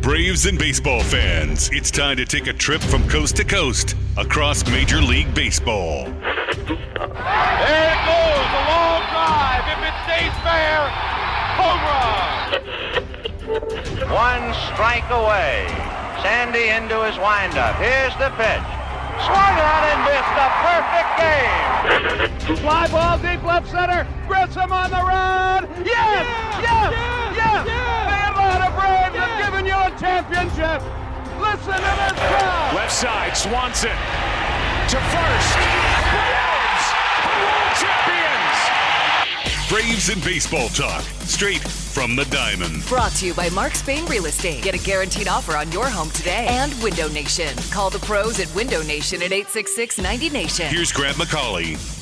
Braves and baseball fans, it's time to take a trip from coast to coast across Major League Baseball. There it goes, a long drive. If it stays fair, home run. One strike away. Sandy into his windup. Here's the pitch. Swung on and missed a perfect game. Fly ball deep left center. Grissom on the run. Yes! Yes! Yes! The Atlanta Braves have given you a championship. Listen to this crowd. Left side, Swanson to first. Braves are world champions. Braves and baseball talk, straight from the diamond. Brought to you by Mark Spain Real Estate. Get a guaranteed offer on your home today. And Window Nation. Call the pros at Window Nation at 866-90Nation. Here's Grant McAuley.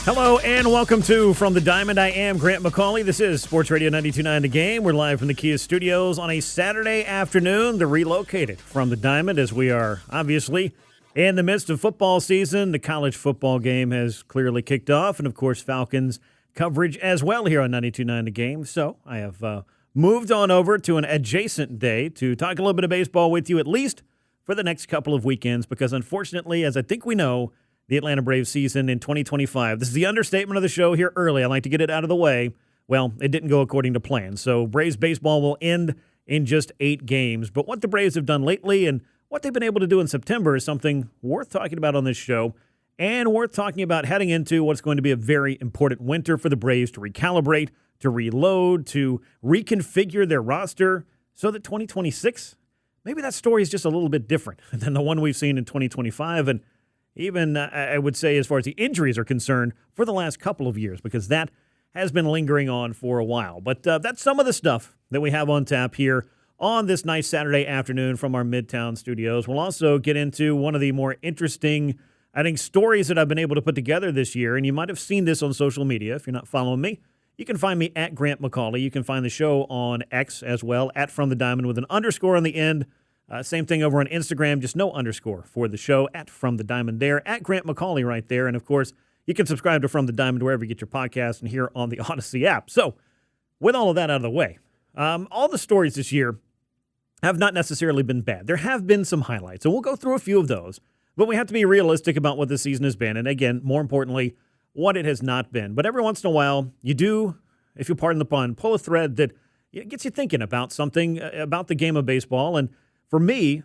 Hello and welcome to From the Diamond. I am Grant McAuley. This is Sports Radio 92.9 The Game. We're live from the Kia Studios on a Saturday afternoon. The relocated From the Diamond as we are obviously in the midst of football season. The college football game has clearly kicked off, and of course Falcons coverage as well here on 92.9 The Game. So I have moved on over to an adjacent day to talk a little bit of baseball with you, at least for the next couple of weekends, because unfortunately, as I think we know, the Atlanta Braves season in 2025. This is the understatement of the show here early. I like to get it out of the way. Well, it didn't go according to plan. So Braves baseball will end in just 8 games. But what the Braves have done lately and what they've been able to do in September is something worth talking about on this show and worth talking about heading into what's going to be a very important winter for the Braves to recalibrate, to reload, to reconfigure their roster so that 2026, maybe that story is just a little bit different than the one we've seen in 2025. And even, I would say, as far as the injuries are concerned, for the last couple of years, because that has been lingering on for a while. But that's some of the stuff that we have on tap here on this nice Saturday afternoon from our Midtown studios. We'll also get into one of the more interesting, I think, stories that I've been able to put together this year. And you might have seen this on social media. If you're not following me, you can find me at Grant McAuley. You can find the show on X as well, at From the Diamond with an underscore on the end. Same thing over on Instagram, just no underscore for the show, at From the Diamond there, at Grant McAuley right there. And, of course, you can subscribe to From the Diamond wherever you get your podcast and here on the Odyssey app. So, with all of that out of the way, all the stories this year have not necessarily been bad. There have been some highlights, and we'll go through a few of those. But we have to be realistic about what the season has been, and, again, more importantly, what it has not been. But every once in a while, you do, if you pardon the pun, pull a thread that gets you thinking about something, about the game of baseball. And for me,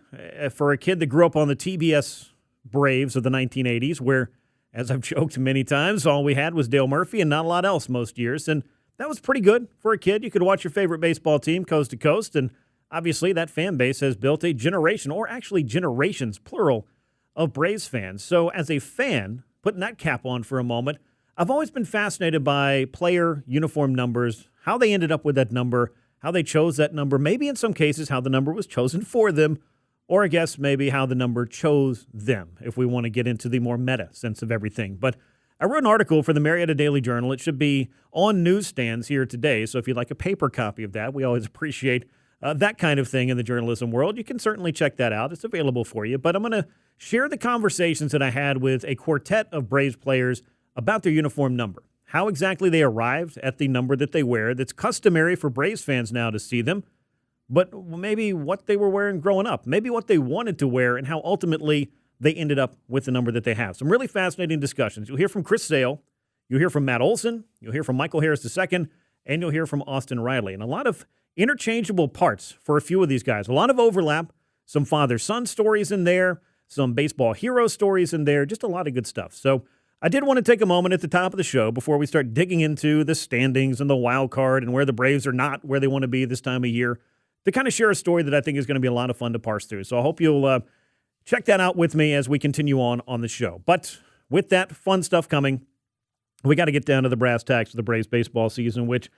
for a kid that grew up on the TBS Braves of the 1980s, where, as I've joked many times, all we had was Dale Murphy and not a lot else most years. And that was pretty good for a kid. You could watch your favorite baseball team coast to coast. And obviously that fan base has built a generation, or actually generations, plural, of Braves fans. So as a fan, putting that cap on for a moment, I've always been fascinated by player uniform numbers, how they ended up with that number, how they chose that number, maybe in some cases how the number was chosen for them, or I guess maybe how the number chose them, if we want to get into the more meta sense of everything. But I wrote an article for the Marietta Daily Journal. It should be on newsstands here today, so if you'd like a paper copy of that, we always appreciate that kind of thing in the journalism world. You can certainly check that out. It's available for you. But I'm going to share the conversations that I had with a quartet of Braves players about their uniform number. How exactly they arrived at the number that they wear that's customary for Braves fans now to see them, but maybe what they were wearing growing up, maybe what they wanted to wear, and how ultimately they ended up with the number that they have. Some really fascinating discussions. You'll hear from Chris Sale, you'll hear from Matt Olson, you'll hear from Michael Harris II, and you'll hear from Austin Riley. And a lot of interchangeable parts for a few of these guys. A lot of overlap, some father-son stories in there, some baseball hero stories in there, just a lot of good stuff. So I did want to take a moment at the top of the show before we start digging into the standings and the wild card and where the Braves are not where they want to be this time of year to kind of share a story that I think is going to be a lot of fun to parse through. So I hope you'll check that out with me as we continue on the show. But with that fun stuff coming, we got to get down to the brass tacks of the Braves baseball season, which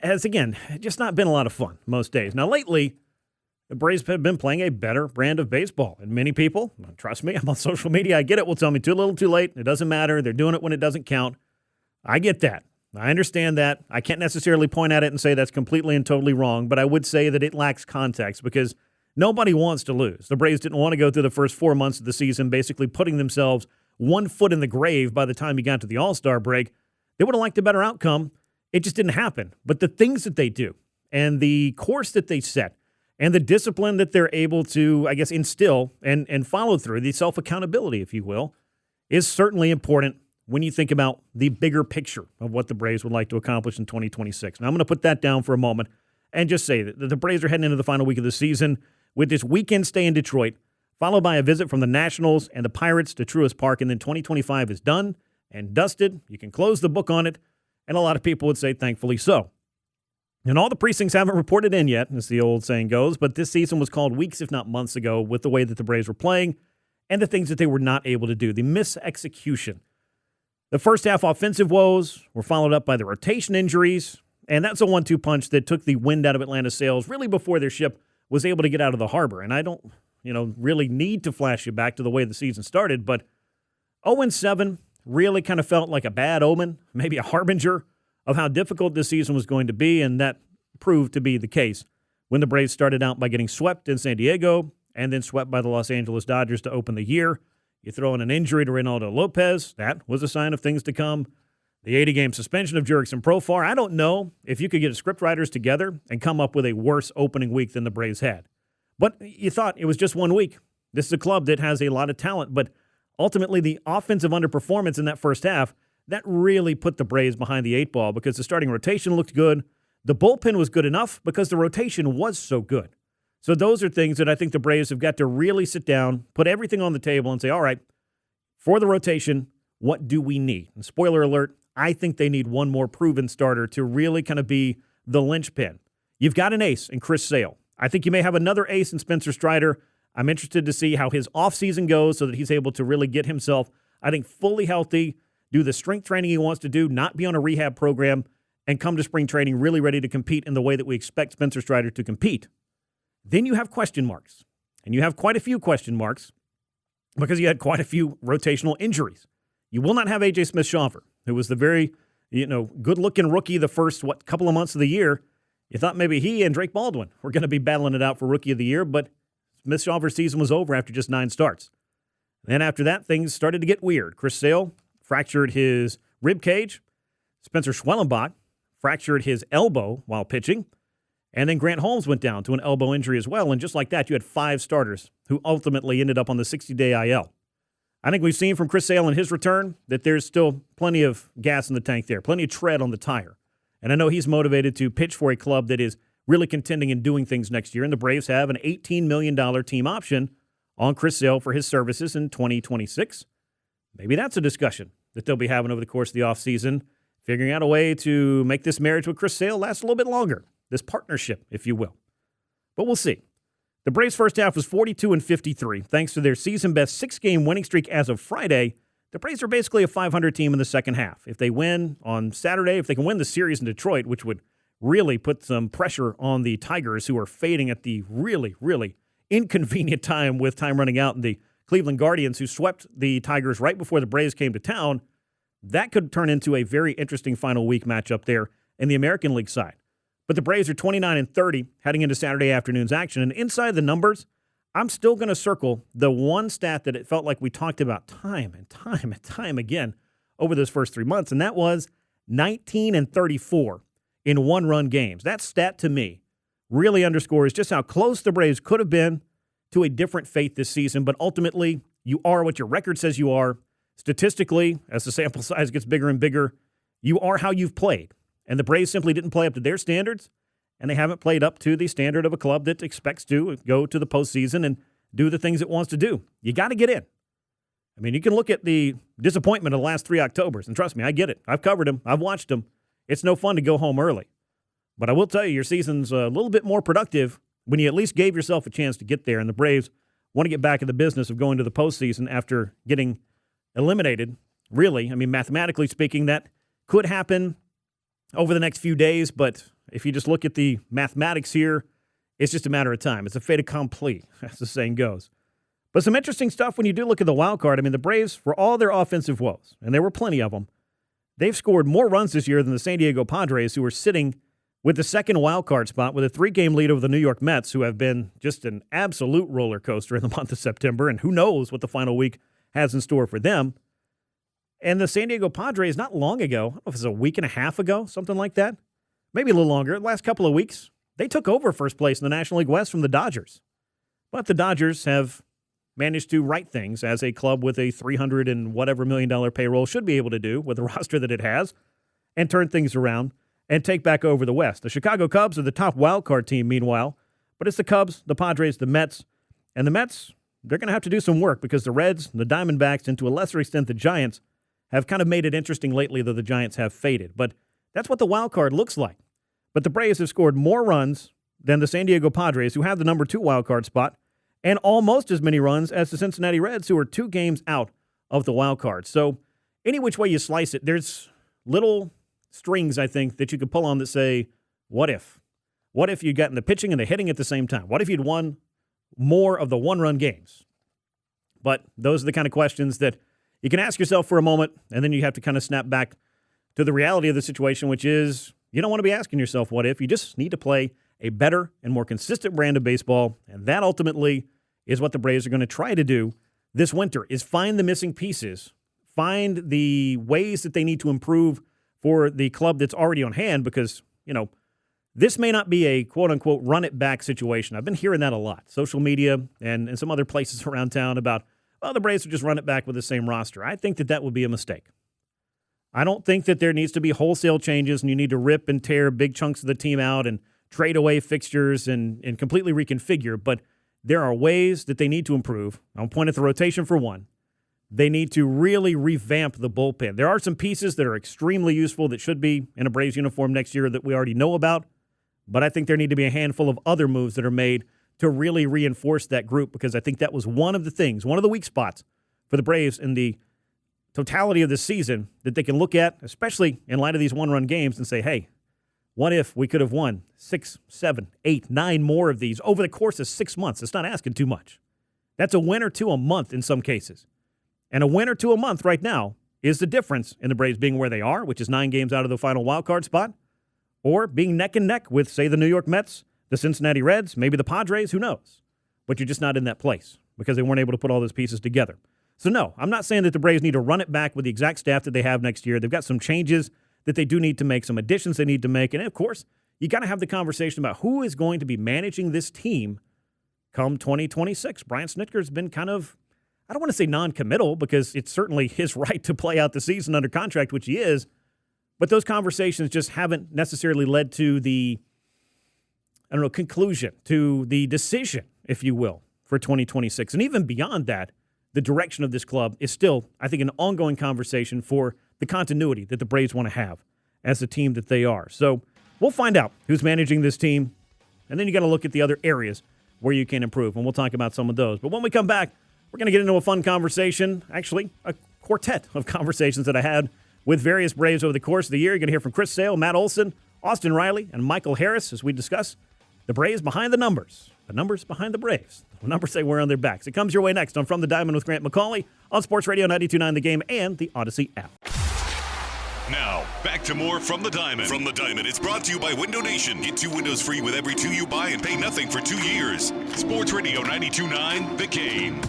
has, again, just not been a lot of fun most days. Now, lately, the Braves have been playing a better brand of baseball. And many people, trust me, I'm on social media, I get it, will tell me too little too late. It doesn't matter. They're doing it when it doesn't count. I get that. I understand that. I can't necessarily point at it and say that's completely and totally wrong, but I would say that it lacks context because nobody wants to lose. The Braves didn't want to go through the first 4 months of the season basically putting themselves 1 foot in the grave by the time you got to the All-Star break. They would have liked a better outcome. It just didn't happen. But the things that they do and the course that they set and the discipline that they're able to, I guess, instill and follow through, the self-accountability, if you will, is certainly important when you think about the bigger picture of what the Braves would like to accomplish in 2026. Now, I'm going to put that down for a moment and just say that the Braves are heading into the final week of the season with this weekend stay in Detroit, followed by a visit from the Nationals and the Pirates to Truist Park, and then 2025 is done and dusted. You can close the book on it, and a lot of people would say thankfully so. And all the precincts haven't reported in yet, as the old saying goes, but this season was called weeks, if not months ago, with the way that the Braves were playing and the things that they were not able to do, the misexecution. The first half offensive woes were followed up by the rotation injuries, and that's a 1-2 punch that took the wind out of Atlanta's sails really before their ship was able to get out of the harbor. And I don't, really need to flash you back to the way the season started, but 0-7 really kind of felt like a bad omen, maybe a harbinger of how difficult this season was going to be, and that proved to be the case when the Braves started out by getting swept in San Diego and then swept by the Los Angeles Dodgers to open the year. You throw in an injury to Reynaldo Lopez, that was a sign of things to come. The 80-game suspension of Jurickson Profar. I don't know if you could get scriptwriters together and come up with a worse opening week than the Braves had. But you thought it was just 1 week. This is a club that has a lot of talent, but ultimately the offensive underperformance in that first half, that really put the Braves behind the 8 ball because the starting rotation looked good. The bullpen was good enough because the rotation was so good. So those are things that I think the Braves have got to really sit down, put everything on the table and say, all right, for the rotation, what do we need? And spoiler alert, I think they need one more proven starter to really kind of be the linchpin. You've got an ace in Chris Sale. I think you may have another ace in Spencer Strider. I'm interested to see how his offseason goes so that he's able to really get himself, I think, fully healthy, do the strength training he wants to do, not be on a rehab program, and come to spring training really ready to compete in the way that we expect Spencer Strider to compete. Then you have question marks, and you have quite a few question marks because you had quite a few rotational injuries. You will not have A.J. Smith-Shawver, who was the very, good-looking rookie the first, couple of months of the year. You thought maybe he and Drake Baldwin were going to be battling it out for Rookie of the Year, but Smith-Shawver's season was over after just 9 starts. Then after that, things started to get weird. Chris Sale fractured his rib cage. Spencer Schwellenbach fractured his elbow while pitching. And then Grant Holmes went down to an elbow injury as well. And just like that, you had 5 starters who ultimately ended up on the 60-day IL. I think we've seen from Chris Sale in his return that there's still plenty of gas in the tank there, plenty of tread on the tire. And I know he's motivated to pitch for a club that is really contending and doing things next year. And the Braves have an $18 million team option on Chris Sale for his services in 2026. Maybe that's a discussion that they'll be having over the course of the offseason, figuring out a way to make this marriage with Chris Sale last a little bit longer, this partnership, if you will. But we'll see. The Braves' first half was 42-53. Thanks to their season-best 6-game winning streak as of Friday, the Braves are basically a 500 team in the second half. If they win on Saturday, if they can win the series in Detroit, which would really put some pressure on the Tigers, who are fading at the really, really inconvenient time with time running out, and the Cleveland Guardians, who swept the Tigers right before the Braves came to town, that could turn into a very interesting final week matchup there in the American League side. But the Braves are 29-30 heading into Saturday afternoon's action. And inside the numbers, I'm still going to circle the one stat that it felt like we talked about time and time and time again over those first 3 months, and that was 19-34 in one-run games. That stat, to me, really underscores just how close the Braves could have been to a different fate this season. But ultimately, you are what your record says you are. Statistically, as the sample size gets bigger and bigger, you are how you've played. And the Braves simply didn't play up to their standards, and they haven't played up to the standard of a club that expects to go to the postseason and do the things it wants to do. You got to get in. I mean, you can look at the disappointment of the last 3 Octobers, and trust me, I get it. I've covered them. I've watched them. It's no fun to go home early. But I will tell you, your season's a little bit more productive when you at least gave yourself a chance to get there, and the Braves want to get back in the business of going to the postseason after getting eliminated. Really, I mean, mathematically speaking, that could happen over the next few days, but if you just look at the mathematics here, it's just a matter of time. It's a fait accompli, as the saying goes. But some interesting stuff when you do look at the wild card. I mean, the Braves, for all their offensive woes, and there were plenty of them, they've scored more runs this year than the San Diego Padres, who are sitting with the second wild card spot with a 3-game lead over the New York Mets, who have been just an absolute roller coaster in the month of September, and who knows what the final week has in store for them. And the San Diego Padres, not long ago, I don't know if it was a week and a half ago, something like that, maybe a little longer, last couple of weeks, They took over first place in the National League West from the Dodgers. But the Dodgers have managed to right things, as a club with a $300 and whatever million payroll should be able to do with the roster that it has, and turn things around and take back over the West. The Chicago Cubs are the top wildcard team, meanwhile. But it's the Cubs, the Padres, the Mets. And the Mets, they're going to have to do some work because the Reds, the Diamondbacks, and to a lesser extent the Giants, have kind of made it interesting lately, though the Giants have faded. But that's what the wild card looks like. But the Braves have scored more runs than the San Diego Padres, who have the number 2 wild card spot, and almost as many runs as the Cincinnati Reds, who are 2 games out of the wild card. So any which way you slice it, there's little strings, I think, that you could pull on that say, what if? What if you'd gotten the pitching and the hitting at the same time? What if you'd won more of the one-run games? But those are the kind of questions that you can ask yourself for a moment, and then you have to kind of snap back to the reality of the situation, which is you don't want to be asking yourself what if. You just need to play a better and more consistent brand of baseball, and that ultimately is what the Braves are going to try to do this winter, is find the missing pieces, find the ways that they need to improve for the club that's already on hand because, this may not be a quote-unquote run-it-back situation. I've been hearing that a lot. Social media and some other places around town about, the Braves will just run it back with the same roster. I think that would be a mistake. I don't think that there needs to be wholesale changes and you need to rip and tear big chunks of the team out and trade away fixtures and completely reconfigure. But there are ways that they need to improve. I'll point at the rotation for one. They need to really revamp the bullpen. There are some pieces that are extremely useful that should be in a Braves uniform next year that we already know about. But I think there need to be a handful of other moves that are made to really reinforce that group because I think that was one of the things, one of the weak spots for the Braves in the totality of this season that they can look at, especially in light of these one-run games, and say, hey, what if we could have won 6, 7, 8, 9 more of these over the course of 6 months? It's not asking too much. That's a win or two a month in some cases. And a win or two a month right now is the difference in the Braves being where they are, which is 9 games out of the final wild card spot, or being neck and neck with, say, the New York Mets, the Cincinnati Reds, maybe the Padres, who knows? But you're just not in that place because they weren't able to put all those pieces together. So, no, I'm not saying that the Braves need to run it back with the exact staff that they have next year. They've got some changes that they do need to make, some additions they need to make. And, of course, you got to have the conversation about who is going to be managing this team come 2026. Brian Snitker's been kind of, I don't want to say non-committal because it's certainly his right to play out the season under contract, which he is. But those conversations just haven't necessarily led to the, conclusion, to the decision, if you will, for 2026. And even beyond that, the direction of this club is still, I think, an ongoing conversation for the continuity that the Braves want to have as the team that they are. So we'll find out who's managing this team. And then you got to look at the other areas where you can improve. And we'll talk about some of those. But when we come back, we're going to get into a fun conversation, actually a quartet of conversations that I had with various Braves over the course of the year. You're going to hear from Chris Sale, Matt Olson, Austin Riley, and Michael Harris as we discuss the Braves behind the numbers behind the Braves, the numbers they wear on their backs. It comes your way next on From the Diamond with Grant McAuley on Sports Radio 92.9 The Game and the Odyssey app. Now, back to more From the Diamond. From the Diamond is brought to you by Window Nation. Get 2 windows free with every 2 you buy and pay nothing for 2 years. Sports Radio 92.9 The Game.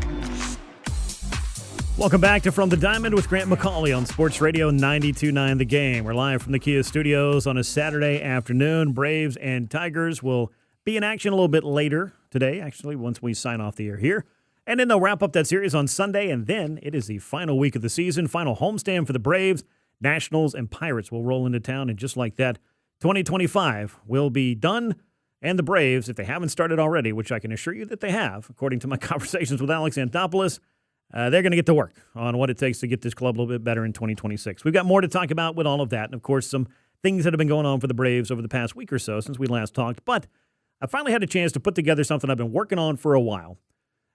Welcome back to From the Diamond with Grant McAuley on Sports Radio 92.9 The Game. We're live from the Kia Studios on a Saturday afternoon. Braves and Tigers will be in action a little bit later today, actually, once we sign off the air here. And then they'll wrap up that series on Sunday, and then it is the final week of the season, final homestand for the Braves. Nationals and Pirates will roll into town, and just like that, 2025 will be done. And the Braves, if they haven't started already, which I can assure you that they have, according to my conversations with Alex Anthopoulos, they're going to get to work on what it takes to get this club a little bit better in 2026. We've got more to talk about with all of that. And, of course, some things that have been going on for the Braves over the past week or so since we last talked. But I finally had a chance to put together something I've been working on for a while.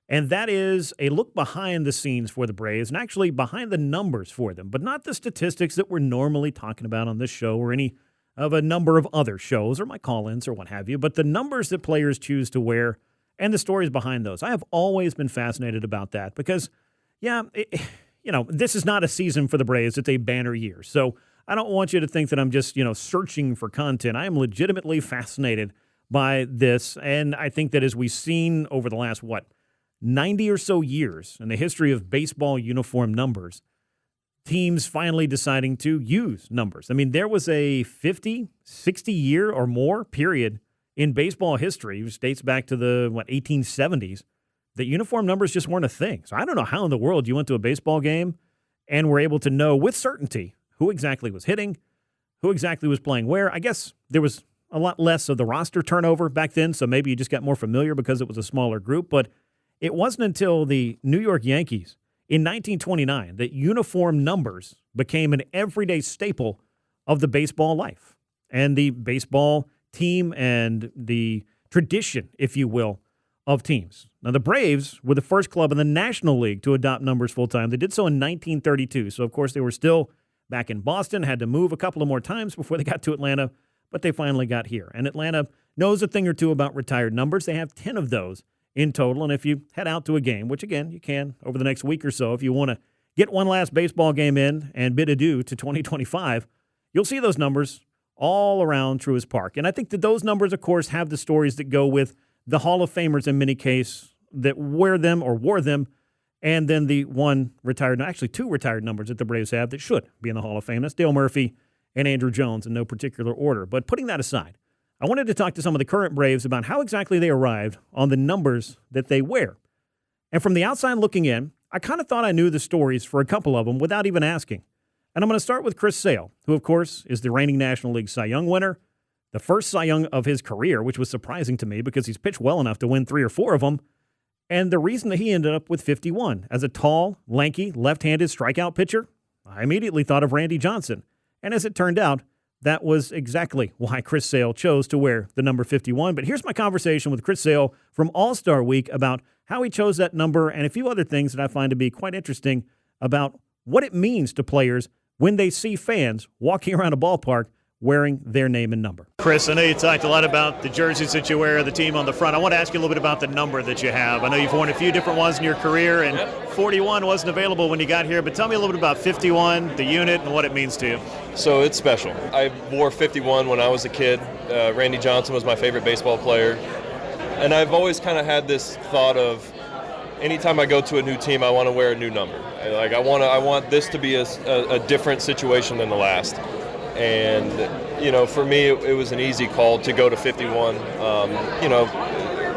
And that is a look behind the scenes for the Braves and actually behind the numbers for them. But not the statistics that we're normally talking about on this show or any of a number of other shows or my call-ins or what have you. But the numbers that players choose to wear and the stories behind those. I have always been fascinated about that because, this is not a season for the Braves. It's a banner year. So I don't want you to think that I'm just, searching for content. I am legitimately fascinated by this. And I think that as we've seen over the last, 90 or so years in the history of baseball uniform numbers, teams finally deciding to use numbers. I mean, there was a 50, 60 year or more period in baseball history, which dates back to the 1870s, that uniform numbers just weren't a thing. So I don't know how in the world you went to a baseball game and were able to know with certainty who exactly was hitting, who exactly was playing where. I guess there was a lot less of the roster turnover back then, so maybe you just got more familiar because it was a smaller group. But it wasn't until the New York Yankees in 1929 that uniform numbers became an everyday staple of the baseball life and the baseball team and the tradition, if you will, of teams. Now, the Braves were the first club in the National League to adopt numbers full-time. They did so in 1932. So, of course, they were still back in Boston, had to move a couple of more times before they got to Atlanta, but they finally got here. And Atlanta knows a thing or two about retired numbers. They have 10 of those in total. And if you head out to a game, which, again, you can over the next week or so, if you want to get one last baseball game in and bid adieu to 2025, you'll see those numbers all around Truist Park. And I think that those numbers, of course, have the stories that go with the Hall of Famers in many cases that wear them or wore them, and then the two retired numbers that the Braves have that should be in the Hall of Fame. That's Dale Murphy and Andrew Jones in no particular order. But putting that aside, I wanted to talk to some of the current Braves about how exactly they arrived on the numbers that they wear. And from the outside looking in, I kind of thought I knew the stories for a couple of them without even asking. And I'm going to start with Chris Sale, who, of course, is the reigning National League Cy Young winner, the first Cy Young of his career, which was surprising to me because he's pitched well enough to win 3 or 4 of them. And the reason that he ended up with 51 as a tall, lanky, left-handed strikeout pitcher, I immediately thought of Randy Johnson. And as it turned out, that was exactly why Chris Sale chose to wear the number 51. But here's my conversation with Chris Sale from All-Star Week about how he chose that number and a few other things that I find to be quite interesting about what it means to players when they see fans walking around a ballpark wearing their name and number. Chris, I know you talked a lot about the jerseys that you wear, the team on the front. I want to ask you a little bit about the number that you have. I know you've worn a few different ones in your career, and 41 wasn't available when you got here, but tell me a little bit about 51, the unit, and what it means to you. So it's special. I wore 51 when I was a kid. Randy Johnson was my favorite baseball player. And I've always kind of had this thought of anytime I go to a new team, I want to wear a new number. Like I want this to be a different situation than the last. And, for me, it was an easy call to go to 51.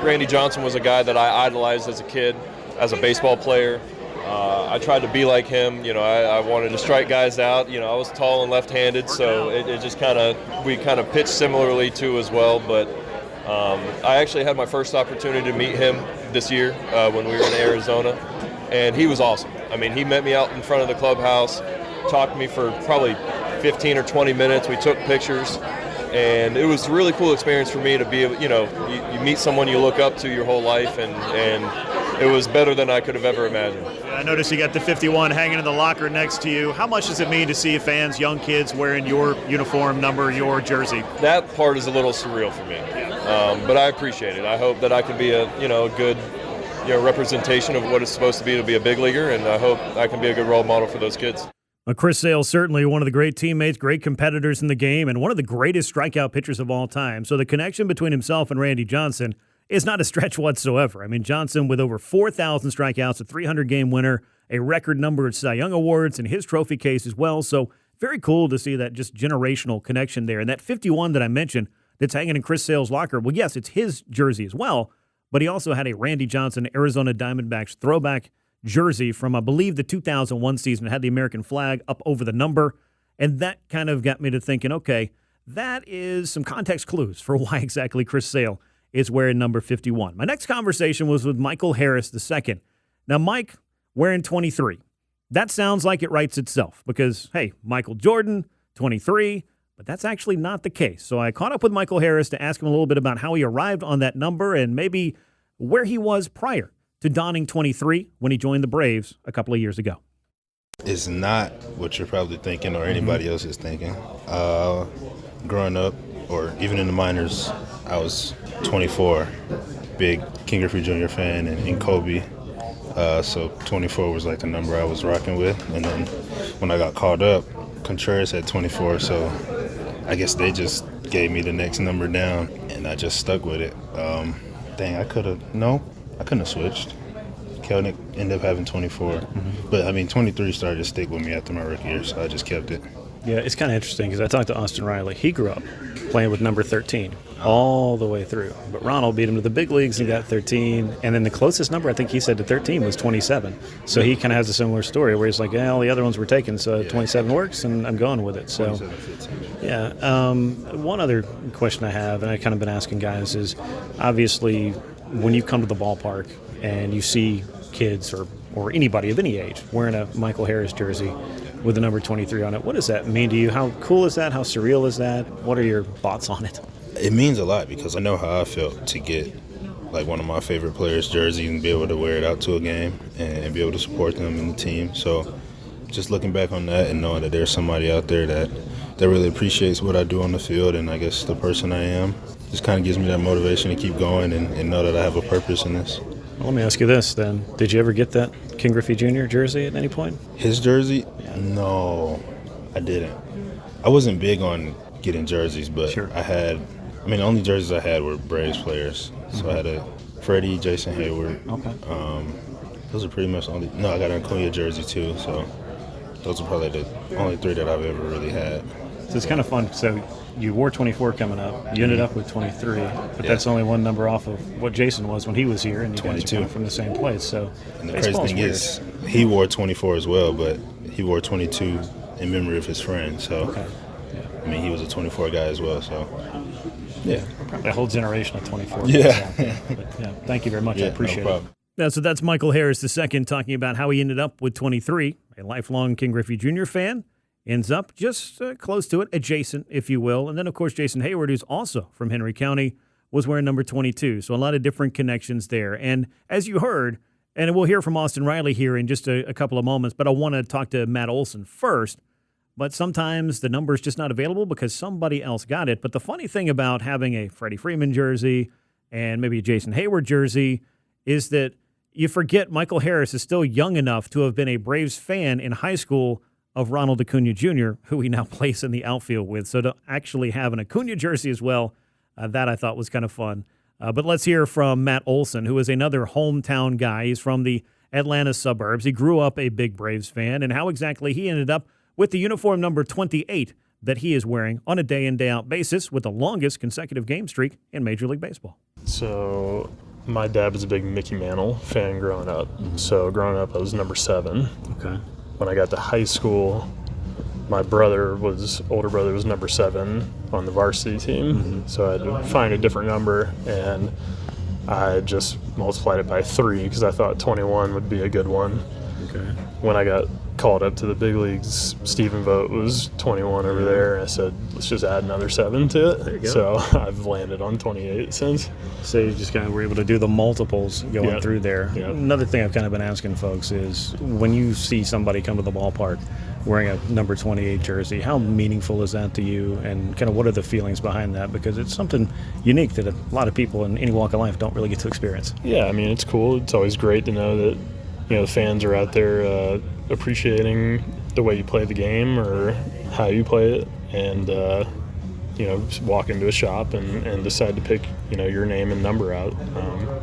Randy Johnson was a guy that I idolized as a kid, as a baseball player. I tried to be like him. I wanted to strike guys out. I was tall and left-handed, so it just we kind of pitched similarly too as well. But I actually had my first opportunity to meet him this year when we were in Arizona, and he was awesome. I mean, he met me out in front of the clubhouse, talked to me for probably 15 or 20 minutes. We took pictures, and it was a really cool experience for me to be able, you meet someone you look up to your whole life, and it was better than I could have ever imagined. I noticed you got the 51 hanging in the locker next to you. How much does it mean to see fans, young kids, wearing your uniform number, your jersey? That part is a little surreal for me, but I appreciate it. I hope that I can be a good representation of what it's supposed to be a big leaguer, and I hope I can be a good role model for those kids. Chris Sale, certainly one of the great teammates, great competitors in the game, and one of the greatest strikeout pitchers of all time. So the connection between himself and Randy Johnson is not a stretch whatsoever. I mean, Johnson with over 4,000 strikeouts, a 300-game winner, a record number of Cy Young awards, and his trophy case as well. So very cool to see that just generational connection there. And that 51 that I mentioned that's hanging in Chris Sale's locker, well, yes, it's his jersey as well, but he also had a Randy Johnson Arizona Diamondbacks throwback jersey from, I believe, the 2001 season. It had the American flag up over the number, and that kind of got me to thinking, okay, that is some context clues for why exactly Chris Sale is wearing number 51. My next conversation was with Michael Harris II. Now, Mike wearing 23. That sounds like it writes itself because, hey, Michael Jordan, 23, but that's actually not the case. So I caught up with Michael Harris to ask him a little bit about how he arrived on that number and maybe where he was prior to donning 23 when he joined the Braves a couple of years ago. It's not what you're probably thinking or anybody else is thinking. Growing up, or even in the minors, I was 24, big King Griffey Jr. fan and Kobe. So 24 was like the number I was rocking with. And then when I got called up, Contreras had 24, so I guess they just gave me the next number down, and I just stuck with it. I couldn't have switched. Kelnick ended up having 24. But, 23 started to stick with me after my rookie year, so I just kept it. Yeah, it's kind of interesting because I talked to Austin Riley. He grew up playing with number 13 all the way through. But Ronald beat him to the big leagues and got 13. And then the closest number I think he said to 13 was 27. So he kind of has a similar story where he's like, all the other ones were taken, so 27 works, and I'm going with it. So, yeah. One other question I have, and I've kind of been asking guys, is obviously when you come to the ballpark and you see kids or anybody of any age wearing a Michael Harris jersey with the number 23 on it, what does that mean to you? How cool is that? How surreal is that? What are your thoughts on it? It means a lot because I know how I felt to get like one of my favorite players' jersey and be able to wear it out to a game and be able to support them in the team. So just looking back on that and knowing that there's somebody out there that really appreciates what I do on the field and I guess the person I am, just kind of gives me that motivation to keep going and know that I have a purpose in this. Well, let me ask you this then. Did you ever get that King Griffey Jr. jersey at any point? His jersey? Yeah. No, I didn't. I wasn't big on getting jerseys, but the only jerseys I had were Braves players. So I had a Freddie, Jason Hayward. Okay. Those are pretty much I got an Acuna jersey too, so those are probably the only three that I've ever really had. So it's kind of fun. So you wore 24 coming up. You ended up with 23, but that's only one number off of what Jason was when he was here, and you guys are coming from the same place. So and the crazy thing is, he wore 24 as well, but he wore 22 in memory of his friend. So, he was a 24 guy as well. So, probably a whole generation of 24. Yeah. But, thank you very much. I appreciate it. Yeah, so that's Michael Harris II talking about how he ended up with 23, a lifelong King Griffey Jr. fan. Ends up just close to it, adjacent, if you will. And then, of course, Jason Hayward, who's also from Henry County, was wearing number 22. So a lot of different connections there. And as you heard, and we'll hear from Austin Riley here in just a couple of moments, but I want to talk to Matt Olson first. But sometimes the number's just not available because somebody else got it. But the funny thing about having a Freddie Freeman jersey and maybe a Jason Hayward jersey is that you forget Michael Harris is still young enough to have been a Braves fan in high school of Ronald Acuna Jr., who he now plays in the outfield with. So to actually have an Acuna jersey as well, that I thought was kind of fun. But let's hear from Matt Olson, who is another hometown guy. He's from the Atlanta suburbs. He grew up a big Braves fan, and how exactly he ended up with the uniform number 28 that he is wearing on a day-in, day-out basis with the longest consecutive game streak in Major League Baseball. So my dad was a big Mickey Mantle fan growing up. Mm-hmm. So growing up, I was number 7. Okay. When I got to high school, my older brother was number 7 on the varsity team. Mm-hmm. So I had to find a different number, and I just multiplied it by 3 because I thought 21 would be a good one. Okay. When I got called up to the big leagues, Stephen Vogt was 21 over there, and I said, let's just add another 7 to it. There you go. So I've landed on 28 since. So you just kind of were able to do the multiples going through there. Yep. Another thing I've kind of been asking folks is when you see somebody come to the ballpark wearing a number 28 jersey, how meaningful is that to you, and kind of what are the feelings behind that? Because it's something unique that a lot of people in any walk of life don't really get to experience. Yeah, it's cool. It's always great to know that the fans are out there appreciating the way you play the game or how you play it, and just walk into a shop and decide to pick your name and number out.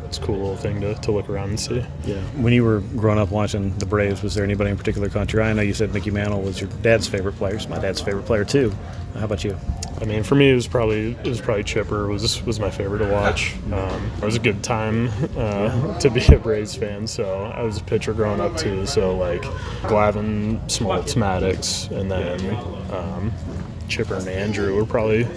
It's a cool little thing to look around and see. Yeah. When you were growing up watching the Braves, was there anybody in particular caught your eye? I know you said Mickey Mantle was your dad's favorite player. It's my dad's favorite player too. How about you? For me, it was probably Chipper was my favorite to watch. It was a good time to be a Braves fan. So I was a pitcher growing up too. So like Glavine, Smoltz, Maddox, and then Chipper and Andrew were probably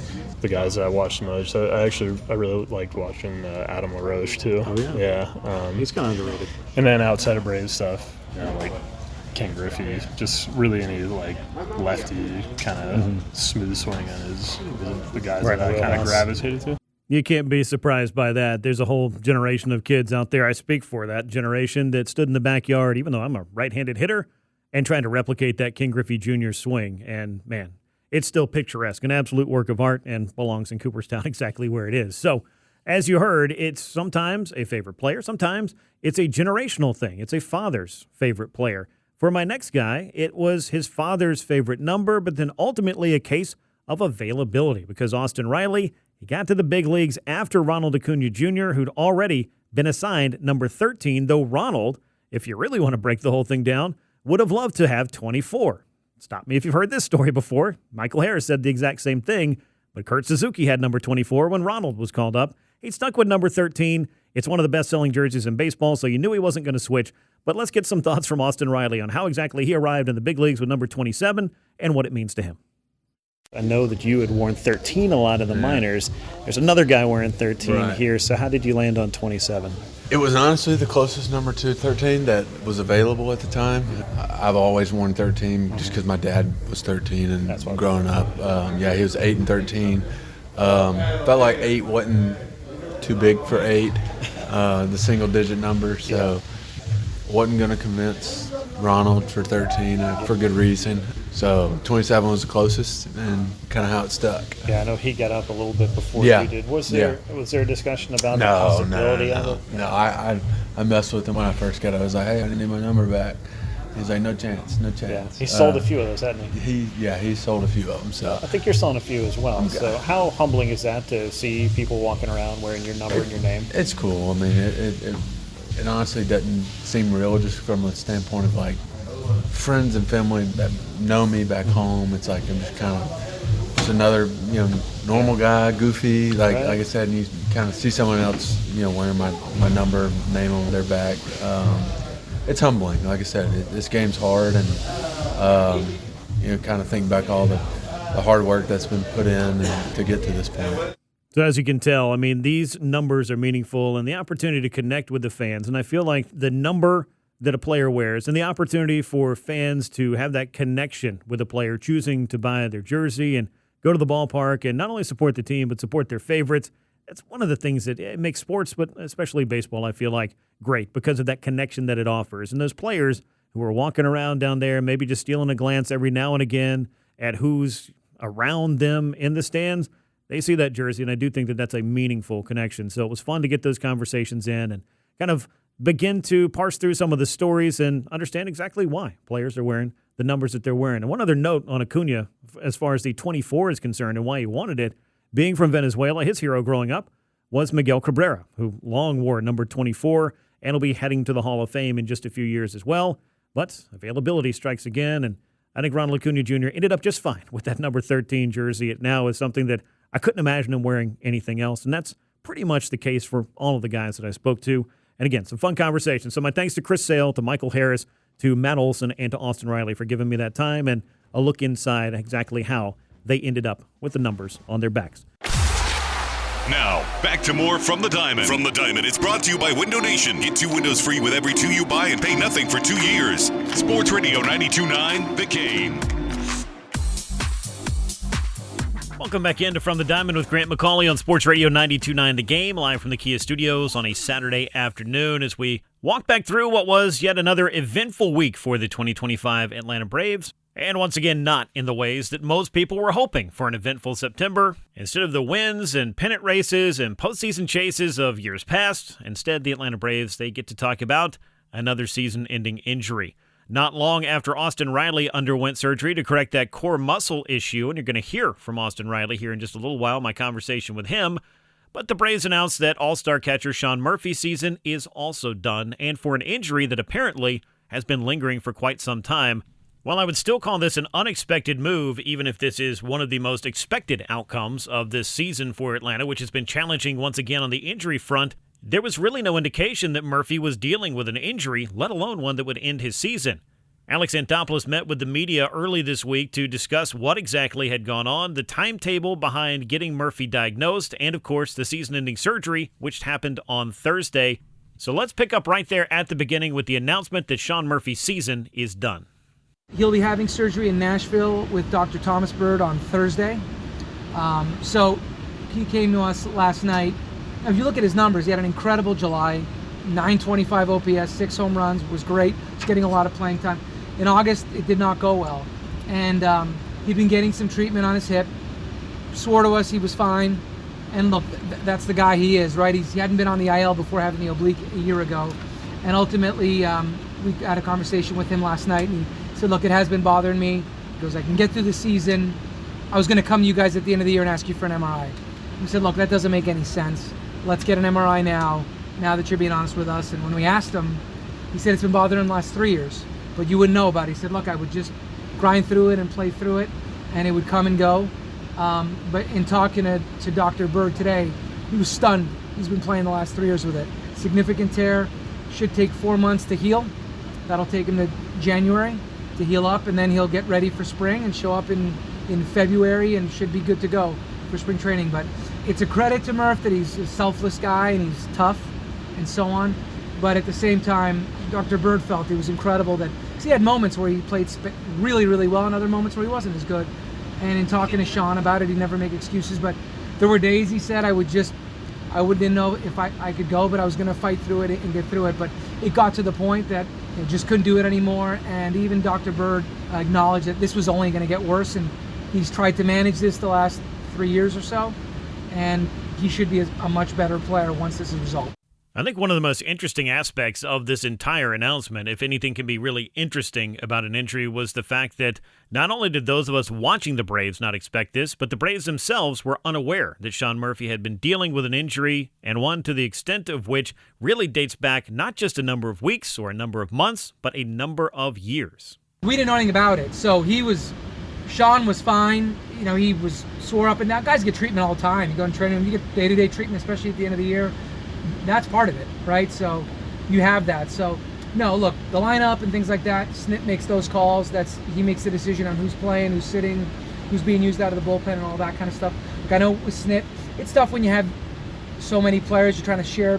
the guys that I watched the most. I really liked watching Adam LaRoche too. Oh yeah. Yeah. He's kind of underrated. And then outside of Braves stuff, like King Griffey, just really any like lefty kind of smooth swing on was the guys that I kind of gravitated to. You can't be surprised by that. There's a whole generation of kids out there. I speak for that generation that stood in the backyard, even though I'm a right-handed hitter, and trying to replicate that King Griffey Jr. swing. And man, it's still picturesque, an absolute work of art, and belongs in Cooperstown exactly where it is. So, as you heard, it's sometimes a favorite player. Sometimes it's a generational thing. It's a father's favorite player. For my next guy, it was his father's favorite number, but then ultimately a case of availability because Austin Riley, he got to the big leagues after Ronald Acuna Jr., who'd already been assigned number 13, though Ronald, if you really want to break the whole thing down, would have loved to have 24. stop me if you've heard this story before. Michael Harris said the exact same thing, but Kurt Suzuki had number 24 when Ronald was called up. He stuck with number 13. It's one of the best-selling jerseys in baseball, so you knew he wasn't going to switch. But let's get some thoughts from Austin Riley on how exactly he arrived in the big leagues with number 27 and what it means to him. I know that you had worn 13 a lot in the minors. There's another guy wearing 13 here, so how did you land on 27? It was honestly the closest number to 13 that was available at the time. I've always worn 13 just because my dad was 13 and that's growing up. He was 8 and 13. Felt like 8 wasn't too big for 8, the single-digit number, so wasn't going to convince Ronald for 13 for good reason. So 27 was the closest and kind of how it stuck. Yeah, I know he got up a little bit before you did. Was there a discussion about the possibility of it? No, I messed with him when I first got it. I was like, hey, I need my number back. He's like, no chance. Yeah, he sold a few of those, hasn't he? He sold a few of them. So I think you're selling a few as well. Okay. So how humbling is that to see people walking around wearing your number and your name? It's cool. I mean, it honestly doesn't seem real just from a standpoint of like friends and family that know me back home. It's like I'm just kind of just another normal guy, goofy. Like I said, and you kind of see someone else wearing my number, name on their back. It's humbling. Like I said, this game's hard, and kind of think back all the hard work that's been put in to get to this point. So as you can tell, I mean, these numbers are meaningful and the opportunity to connect with the fans. And I feel like the number that a player wears and the opportunity for fans to have that connection with a player choosing to buy their jersey and go to the ballpark and not only support the team but support their favorites. That's one of the things that it makes sports, but especially baseball, I feel like, great because of that connection that it offers. And those players who are walking around down there, maybe just stealing a glance every now and again at who's around them in the stands, they see that jersey, and I do think that that's a meaningful connection. So it was fun to get those conversations in and kind of begin to parse through some of the stories and understand exactly why players are wearing the numbers that they're wearing. And one other note on Acuna, as far as the 24 is concerned and why he wanted it, being from Venezuela, his hero growing up was Miguel Cabrera, who long wore number 24 and will be heading to the Hall of Fame in just a few years as well. But availability strikes again, and I think Ronald Acuna Jr. ended up just fine with that number 13 jersey. It now is something that I couldn't imagine him wearing anything else, and that's pretty much the case for all of the guys that I spoke to. And again, some fun conversations. So my thanks to Chris Sale, to Michael Harris, to Matt Olson, and to Austin Riley for giving me that time and a look inside exactly how they ended up with the numbers on their backs. Now, back to more From the Diamond. From the Diamond is brought to you by Window Nation. Get 2 windows free with every 2 you buy and pay nothing for 2 years. Sports Radio 92.9, The Game. Welcome back into From the Diamond with Grant McAuley on Sports Radio 92.9 The Game, live from the Kia Studios on a Saturday afternoon as we walk back through what was yet another eventful week for the 2025 Atlanta Braves. And once again, not in the ways that most people were hoping for an eventful September. Instead of the wins and pennant races and postseason chases of years past, instead the Atlanta Braves, they get to talk about another season-ending injury. Not long after Austin Riley underwent surgery to correct that core muscle issue, and you're going to hear from Austin Riley here in just a little while, my conversation with him. But the Braves announced that All-Star catcher Sean Murphy's season is also done, and for an injury that apparently has been lingering for quite some time. While I would still call this an unexpected move, even if this is one of the most expected outcomes of this season for Atlanta, which has been challenging once again on the injury front, there was really no indication that Murphy was dealing with an injury, let alone one that would end his season. Alex Anthopoulos met with the media early this week to discuss what exactly had gone on, the timetable behind getting Murphy diagnosed, and of course the season-ending surgery, which happened on Thursday. So let's pick up right there at the beginning with the announcement that Sean Murphy's season is done. He'll be having surgery in Nashville with Dr. Thomas Bird on Thursday. So he came to us last night. Now, if you look at his numbers, he had an incredible July, 925 OPS, 6 home runs, was great. He's getting a lot of playing time. In August, it did not go well. And he'd been getting some treatment on his hip. Swore to us he was fine. And look, that's the guy he is, right? He hadn't been on the IL before having the oblique a year ago. And ultimately, we had a conversation with him last night, and he said, look, it has been bothering me. He goes, I can get through the season. I was going to come to you guys at the end of the year and ask you for an MRI. We said, look, that doesn't make any sense. Let's get an MRI now that you're being honest with us. And when we asked him, he said it's been bothering him the last 3 years, but you wouldn't know about it. He said, look, I would just grind through it and play through it, and it would come and go. But in talking to Dr. Berg today, he was stunned. He's been playing the last 3 years with it. Significant tear, should take 4 months to heal. That'll take him to January to heal up, and then he'll get ready for spring and show up in February and should be good to go for spring training. But it's a credit to Murph that he's a selfless guy and he's tough and so on. But at the same time, Dr. Bird felt it was incredible that he had moments where he played really, really well and other moments where he wasn't as good. And in talking to Sean about it, he'd never make excuses. But there were days, he said, I wouldn't know if I could go, but I was going to fight through it and get through it. But it got to the point that just couldn't do it anymore. And even Dr. Bird acknowledged that this was only going to get worse. And he's tried to manage this the last 3 years or so. And he should be a much better player once this is resolved. I think one of the most interesting aspects of this entire announcement, if anything can be really interesting about an injury, was the fact that not only did those of us watching the Braves not expect this, but the Braves themselves were unaware that Sean Murphy had been dealing with an injury, and one to the extent of which really dates back not just a number of weeks or a number of months, but a number of years. We didn't know anything about it, so Sean was fine. He was sore up and down. Guys get treatment all the time. You go and train them, you get day-to-day treatment, especially at the end of the year. That's part of it, right? So you have that. So no, look, the lineup and things like that, Snit makes those calls. He makes the decision on who's playing, who's sitting, who's being used out of the bullpen and all that kind of stuff. Like I know with Snit, it's tough when you have so many players, you're trying to share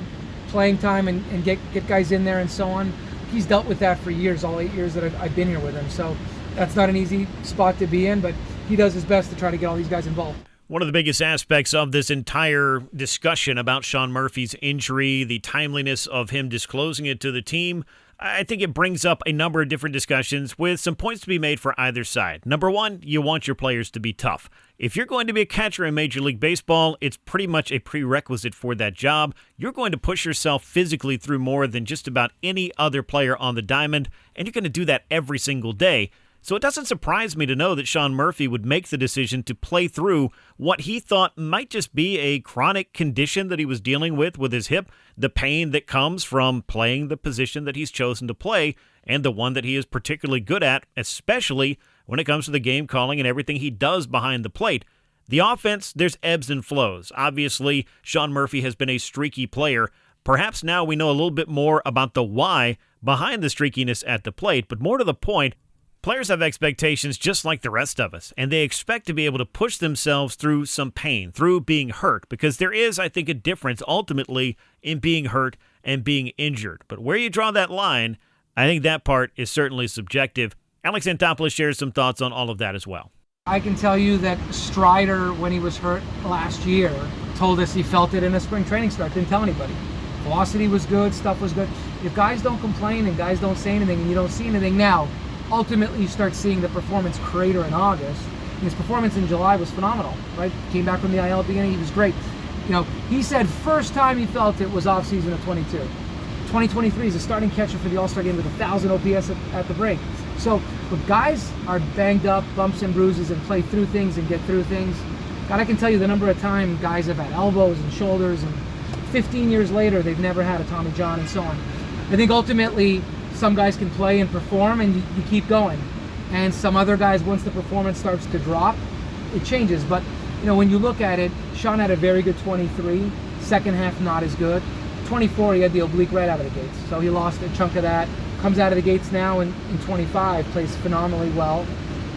playing time and get guys in there and so on. He's dealt with that for years, all 8 years that I've been here with him. So that's not an easy spot to be in, but he does his best to try to get all these guys involved. One of the biggest aspects of this entire discussion about Sean Murphy's injury, the timeliness of him disclosing it to the team, I think it brings up a number of different discussions with some points to be made for either side. Number one, you want your players to be tough. If you're going to be a catcher in Major League Baseball, it's pretty much a prerequisite for that job. You're going to push yourself physically through more than just about any other player on the diamond, and you're going to do that every single day. So it doesn't surprise me to know that Sean Murphy would make the decision to play through what he thought might just be a chronic condition that he was dealing with his hip, the pain that comes from playing the position that he's chosen to play, and the one that he is particularly good at, especially when it comes to the game calling and everything he does behind the plate. The offense, there's ebbs and flows. Obviously, Sean Murphy has been a streaky player. Perhaps now we know a little bit more about the why behind the streakiness at the plate, but more to the point, players have expectations just like the rest of us, and they expect to be able to push themselves through some pain, through being hurt, because there is, I think, a difference ultimately in being hurt and being injured. But where you draw that line, I think that part is certainly subjective. Alex Anthopoulos shares some thoughts on all of that as well. I can tell you that Strider, when he was hurt last year, told us he felt it in a spring training start. Didn't tell anybody. Velocity was good, stuff was good. If guys don't complain and guys don't say anything and you don't see anything now, ultimately you start seeing the performance crater in August. His performance in July was phenomenal, right? Came back from the IL at the beginning, he was great. He said first time he felt it was offseason of 22. 2023 is a starting catcher for the All-Star game with 1,000 OPS at the break. So when guys are banged up, bumps and bruises, and play through things and get through things, God, I can tell you the number of times guys have had elbows and shoulders, and 15 years later they've never had a Tommy John and so on. I think ultimately some guys can play and perform and you keep going. And some other guys, once the performance starts to drop, it changes. But, when you look at it, Sean had a very good 23, second half not as good. 24, he had the oblique right out of the gates. So he lost a chunk of that. Comes out of the gates now in 25, plays phenomenally well.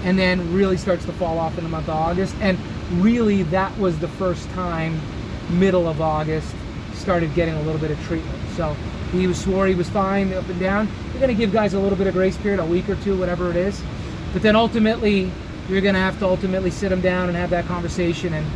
And then really starts to fall off in the month of August. And really that was the first time, middle of August, started getting a little bit of treatment. So he swore he was fine up and down. You're going to give guys a little bit of grace period, a week or two, whatever it is. But then ultimately, you're going to have to sit him down and have that conversation. And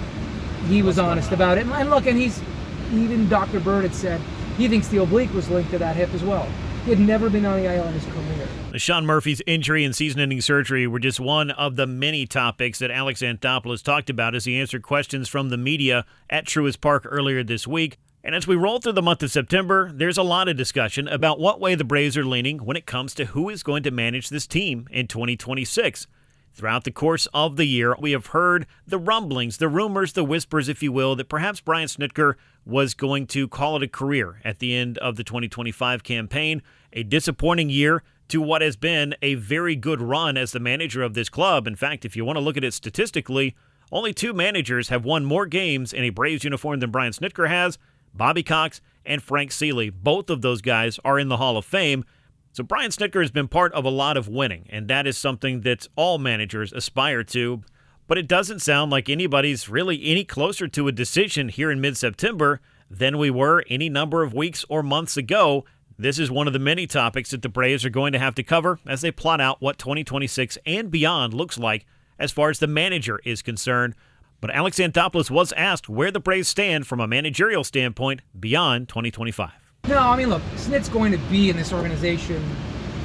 he was honest about it. And look, even Dr. Bird had said he thinks the oblique was linked to that hip as well. He had never been on the IL in his career. Sean Murphy's injury and season-ending surgery were just one of the many topics that Alex Anthopoulos talked about as he answered questions from the media at Truist Park earlier this week. And as we roll through the month of September, there's a lot of discussion about what way the Braves are leaning when it comes to who is going to manage this team in 2026. Throughout the course of the year, we have heard the rumblings, the rumors, the whispers, if you will, that perhaps Brian Snitker was going to call it a career at the end of the 2025 campaign. A disappointing year to what has been a very good run as the manager of this club. In fact, if you want to look at it statistically, only 2 managers have won more games in a Braves uniform than Brian Snitker has, Bobby Cox and Frank Seeley. Both of those guys are in the Hall of Fame. So Brian Snitker has been part of a lot of winning, and that is something that all managers aspire to. But it doesn't sound like anybody's really any closer to a decision here in mid-September than we were any number of weeks or months ago. This is one of the many topics that the Braves are going to have to cover as they plot out what 2026 and beyond looks like as far as the manager is concerned. But Alex Anthopoulos was asked where the Braves stand from a managerial standpoint beyond 2025. No, I mean, look, Snit's going to be in this organization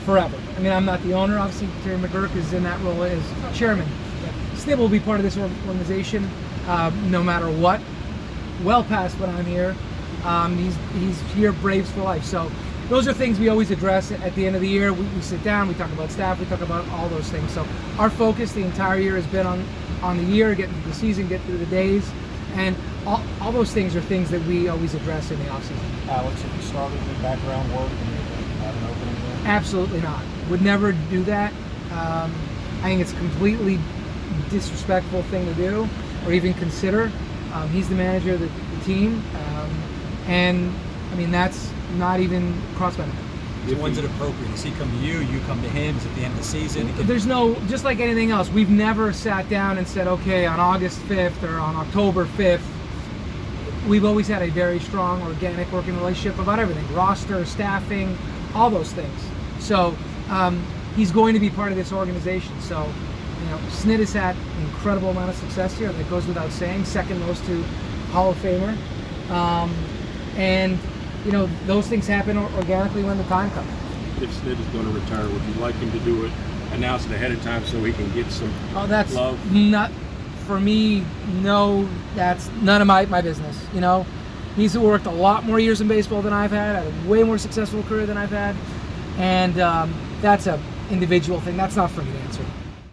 forever. I mean, I'm not the owner. Obviously, Terry McGurk is in that role as chairman. Snit will be part of this organization no matter what. Well past when I'm here. He's here, Braves for life. So those are things we always address at the end of the year. We sit down, we talk about staff, we talk about all those things. So our focus the entire year has been on the year, getting through the season, get through the days, and all those things are things that we always address in the offseason. Alex, have you started the background work and have an opening there? Absolutely not. Would never do that. I think it's a completely disrespectful thing to do or even consider. He's the manager of the team, and I mean, that's not even crossed my mind. So when's it appropriate? Does he come to you? You come to him? Is it the end of the season? There's no, just like anything else, we've never sat down and said, okay, on August 5th or on October 5th, we've always had a very strong, organic working relationship about everything, roster, staffing, all those things. So he's going to be part of this organization. So, you know, Snit has had an incredible amount of success here. That goes without saying, second most to Hall of Famer. And you know, those things happen organically when the time comes. If Snit is going to retire, would you like him to do it, announce it ahead of time so he can get some that's love? Not for me. No, that's none of my business. You know, he's worked a lot more years in baseball than I've had a way more successful career than I've had, and that's a individual thing. That's not for me to answer.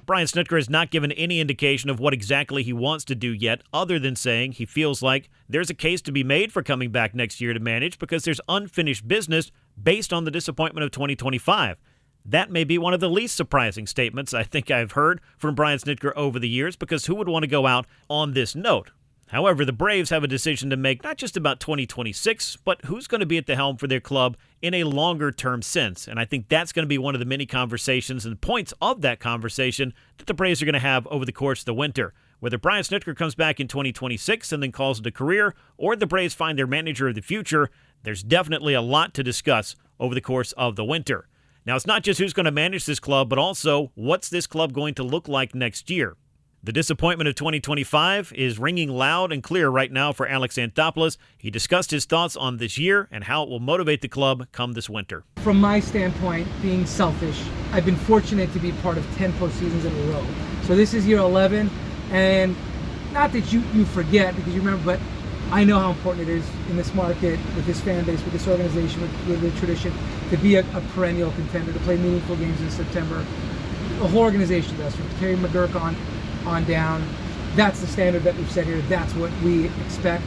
Brian Snitker has not given any indication of what exactly he wants to do yet, other than saying he feels like there's a case to be made for coming back next year to manage because there's unfinished business based on the disappointment of 2025. That may be one of the least surprising statements I think I've heard from Brian Snitker over the years, because who would want to go out on this note? However, the Braves have a decision to make, not just about 2026, but who's going to be at the helm for their club in a longer-term sense. And I think that's going to be one of the many conversations and points of that conversation that the Braves are going to have over the course of the winter. Whether Brian Snitker comes back in 2026 and then calls it a career, or the Braves find their manager of the future, there's definitely a lot to discuss over the course of the winter. Now, it's not just who's going to manage this club, but also what's this club going to look like next year. The disappointment of 2025 is ringing loud and clear right now for Alex Anthopoulos. He discussed his thoughts on this year and how it will motivate the club come this winter. From my standpoint, being selfish, I've been fortunate to be part of 10 postseasons in a row. So this is year 11, and not that you forget because you remember, but I know how important it is in this market, with this fan base, with this organization, with the tradition, to be a perennial contender, to play meaningful games in September. The whole organization does, from Terry McGurk on down. That's the standard that we've set here. That's what we expect.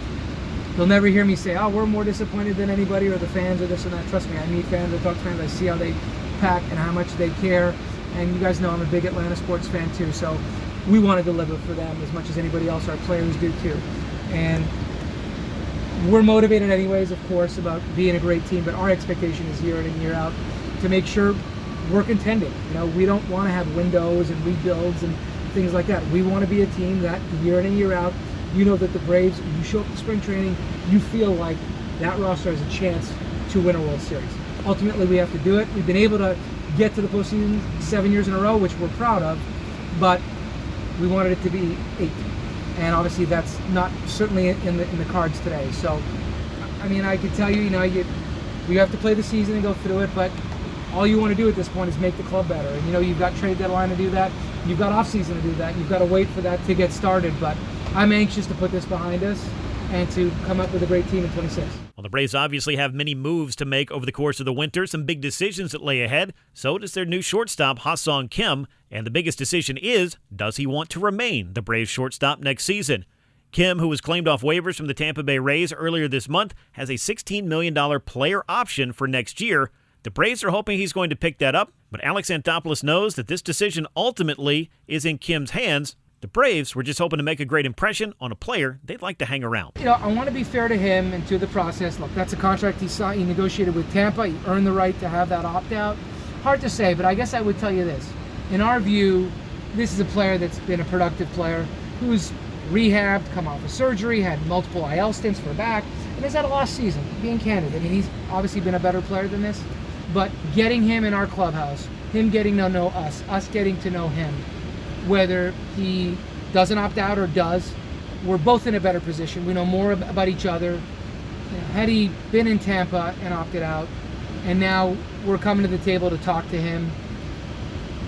You'll never hear me say, oh, we're more disappointed than anybody, or the fans, or this and that. Trust me, I meet fans, I talk to fans, I see how they pack and how much they care. And you guys know I'm a big Atlanta sports fan too, so we want to deliver for them as much as anybody else. Our players do too. And we're motivated anyways, of course, about being a great team, but our expectation is year in and year out to make sure we're contending. You know, we don't want to have windows and rebuilds and things like that. We want to be a team that year in and year out, you know that the Braves, you show up to spring training, you feel like that roster has a chance to win a World Series. Ultimately, we have to do it. We've been able to get to the postseason 7 years in a row, which we're proud of, but we wanted it to be 8. And obviously that's not certainly in the cards today. So, I mean, I could tell you, you know, you have to play the season and go through it, but all you want to do at this point is make the club better. And, you know, you've got trade deadline to do that. You've got offseason to do that. You've got to wait for that to get started. But I'm anxious to put this behind us and to come up with a great team in 26. Well, the Braves obviously have many moves to make over the course of the winter, some big decisions that lay ahead. So does their new shortstop, Ha-Sung Kim. And the biggest decision is, does he want to remain the Braves shortstop next season? Kim, who was claimed off waivers from the Tampa Bay Rays earlier this month, has a $16 million player option for next year. The Braves are hoping he's going to pick that up But Alex Anthopoulos knows that this decision ultimately is in Kim's hands. The Braves were just hoping to make a great impression on a player they'd like to hang around. I want to be fair to him and to the process. Look, that's a contract he signed. He negotiated with Tampa. He earned the right to have that opt-out. Hard to say, but I guess I would tell you this. In our view, this is a player that's been a productive player who's rehabbed, come off of surgery, had multiple IL stints for back, and has had a lost season, being candid. I mean, he's obviously been a better player than this, but getting him in our clubhouse, him getting to know us getting to know him, whether he doesn't opt out or does, we're both in a better position. We know more about each other. Had he been in Tampa and opted out, and now we're coming to the table to talk to him,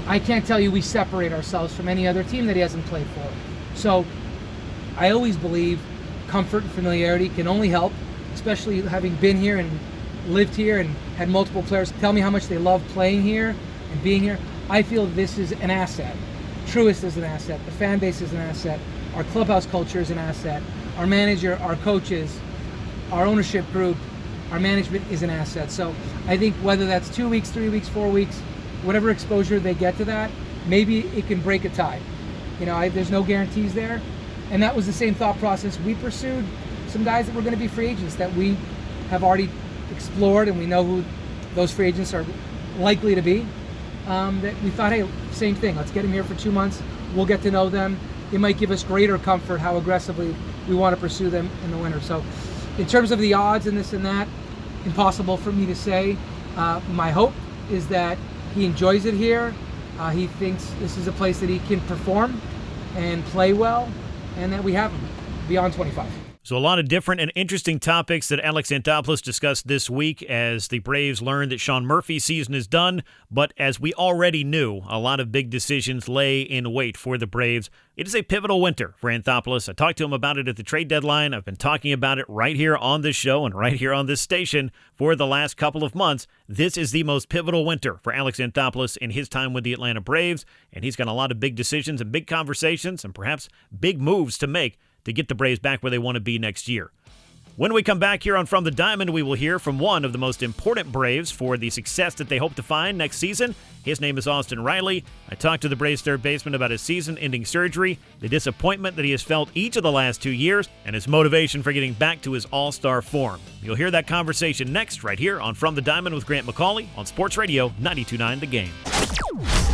I can't tell you we separate ourselves from any other team that he hasn't played for. So I always believe comfort and familiarity can only help, especially having been here and lived here and had multiple players tell me how much they love playing here and being here. I feel this is an asset. Truist is an asset. The fan base is an asset. Our clubhouse culture is an asset. Our manager, our coaches, our ownership group, our management is an asset. So I think whether that's 2 weeks, 3 weeks, 4 weeks, whatever exposure they get to that, maybe it can break a tie. There's no guarantees there. And that was the same thought process. We pursued some guys that were going to be free agents that we have already explored, and we know who those free agents are likely to be. That we thought, hey, same thing. Let's get them here for 2 months. We'll get to know them. It might give us greater comfort how aggressively we want to pursue them in the winter. So in terms of the odds and this and that, impossible for me to say. My hope is that he enjoys it here. He thinks this is a place that he can perform and play well, and that we have him beyond 25. So a lot of different and interesting topics that Alex Anthopoulos discussed this week as the Braves learned that Sean Murphy's season is done. But as we already knew, a lot of big decisions lay in wait for the Braves. It is a pivotal winter for Anthopoulos. I talked to him about it at the trade deadline. I've been talking about it right here on this show and right here on this station for the last couple of months. This is the most pivotal winter for Alex Anthopoulos in his time with the Atlanta Braves, and he's got a lot of big decisions and big conversations and perhaps big moves to make to get the Braves back where they want to be next year. When we come back here on From the Diamond, we will hear from one of the most important Braves for the success that they hope to find next season. His name is Austin Riley. I talked to the Braves third baseman about his season-ending surgery, the disappointment that he has felt each of the last 2 years, and his motivation for getting back to his all-star form. You'll hear that conversation next right here on From the Diamond with Grant McAuley on Sports Radio 92.9 The Game.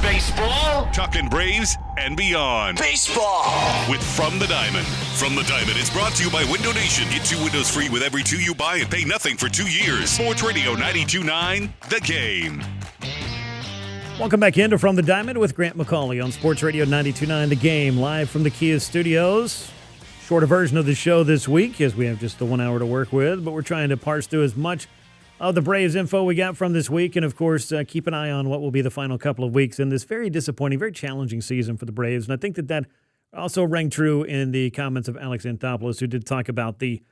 Baseball, talking Braves and beyond. Baseball with From the Diamond. From the Diamond is brought to you by Window Nation. Get 2 windows free with every 2 you buy and pay nothing for 2 years. Sports Radio 92.9 The Game. Welcome back into From the Diamond with Grant McAuley on Sports Radio 92.9 The Game, live from the Kia studios. Shorter version of the show this week as we have just the 1 hour to work with, but we're trying to parse through as much of the Braves info we got from this week, and of course, keep an eye on what will be the final couple of weeks in this very disappointing, very challenging season for the Braves. And I think that also rang true in the comments of Alex Anthopoulos, who did talk about the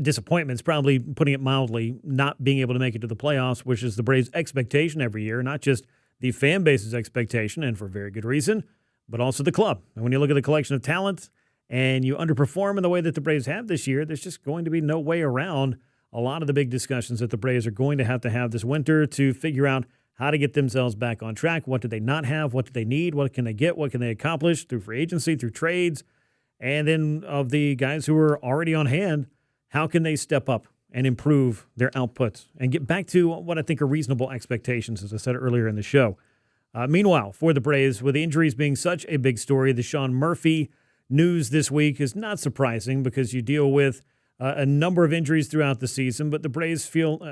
disappointments, probably putting it mildly, not being able to make it to the playoffs, which is the Braves' expectation every year, not just the fan base's expectation, and for very good reason, but also the club. And when you look at the collection of talent and you underperform in the way that the Braves have this year, there's just going to be no way around a lot of the big discussions that the Braves are going to have this winter to figure out how to get themselves back on track. What do they not have? What do they need? What can they get? What can they accomplish through free agency, through trades? And then of the guys who are already on hand, how can they step up and improve their outputs and get back to what I think are reasonable expectations, as I said earlier in the show. Meanwhile, for the Braves, with the injuries being such a big story, the Sean Murphy news this week is not surprising because you deal with a number of injuries throughout the season, but the Braves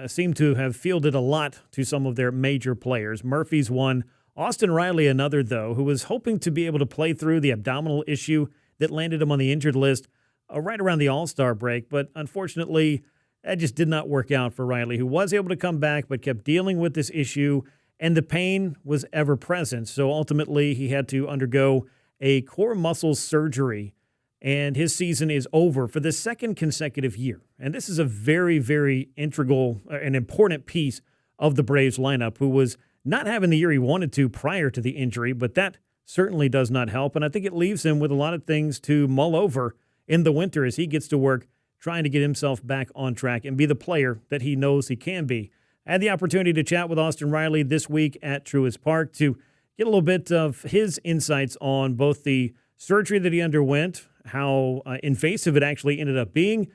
seem to have fielded a lot to some of their major players. Murphy's one, Austin Riley another, though, who was hoping to be able to play through the abdominal issue that landed him on the injured list right around the All-Star break, but unfortunately, that just did not work out for Riley, who was able to come back but kept dealing with this issue, and the pain was ever present. So ultimately, he had to undergo a core muscle surgery, and his season is over for the second consecutive year. And this is a very, very integral and important piece of the Braves lineup, who was not having the year he wanted to prior to the injury, but that certainly does not help. And I think it leaves him with a lot of things to mull over in the winter as he gets to work trying to get himself back on track and be the player that he knows he can be. I had the opportunity to chat with Austin Riley this week at Truist Park to get a little bit of his insights on both the surgery that he underwent, how invasive it actually ended up being,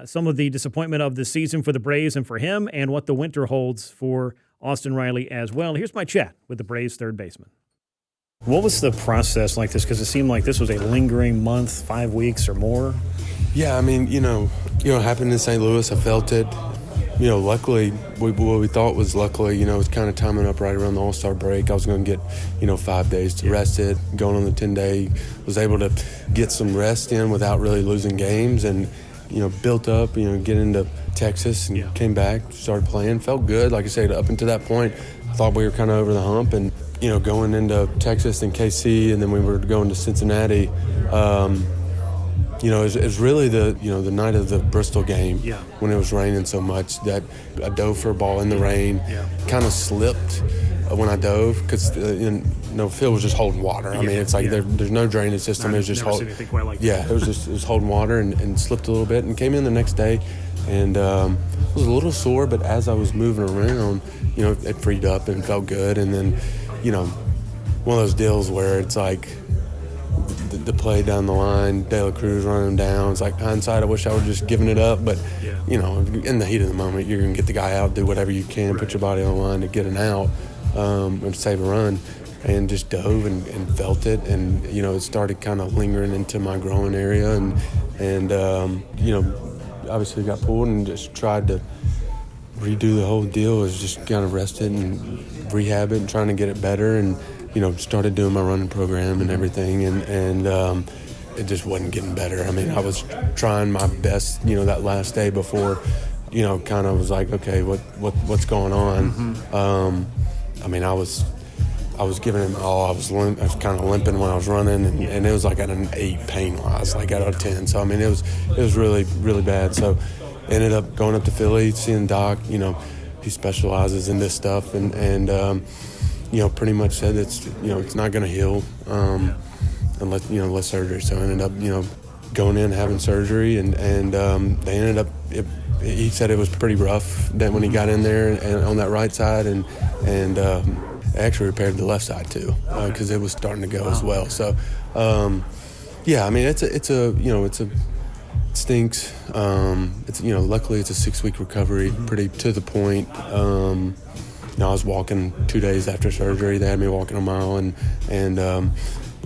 some of the disappointment of the season for the Braves and for him, and what the winter holds for Austin Riley as well. Here's my chat with the Braves third baseman. What was the process like this? Because it seemed like this was a lingering month, 5 weeks or more. Yeah, I mean, it happened in St. Louis. I felt it. Luckily, what we thought was luckily, it was kind of timing up right around the All-Star break. I was going to get, 5 days to rest it. Going on the 10-day, was able to get some rest in without really losing games and, built up, get into Texas and came back, started playing, felt good. Like I said, up until that point, I thought we were kind of over the hump. And, going into Texas and KC, and then we were going to Cincinnati, it was really the night of the Bristol game when it was raining so much that I dove for a ball in the rain, kind of slipped when I dove because Phil was just holding water. I mean, it's like there's no drainage system. It was just holding. It was holding water and slipped a little bit and came in the next day and was a little sore, but as I was moving around, it freed up and felt good. And then, one of those deals where it's like the play down the line, De La Cruz running him down. It's like hindsight, I wish I would have just given it up. But, in the heat of the moment, you're going to get the guy out, do whatever you can, put your body on the line to get an out and save a run. And just dove and felt it. And, it started kind of lingering into my groin area. And obviously got pulled and just tried to redo the whole deal. Was just kind of rested and rehab it and trying to get it better. And, started doing my running program and everything, and it just wasn't getting better. I mean, I was trying my best, that last day before, kind of was like, okay, what's going on? I mean, I was giving it all. I was kind of limping when I was running, and it was like at an 8 pain-wise, like out of 10. So I mean, it was really, really bad. So ended up going up to Philly, seeing Doc. He specializes in this stuff, and pretty much said it's not going to heal unless surgery. So I ended up going in having surgery, and they ended up. He said it was pretty rough that when he got in there and on that right side, and actually repaired the left side too because it was starting to go as well. So I mean it stinks. It's luckily it's a 6-week recovery, pretty to the point. I was walking 2 days after surgery. They had me walking a mile and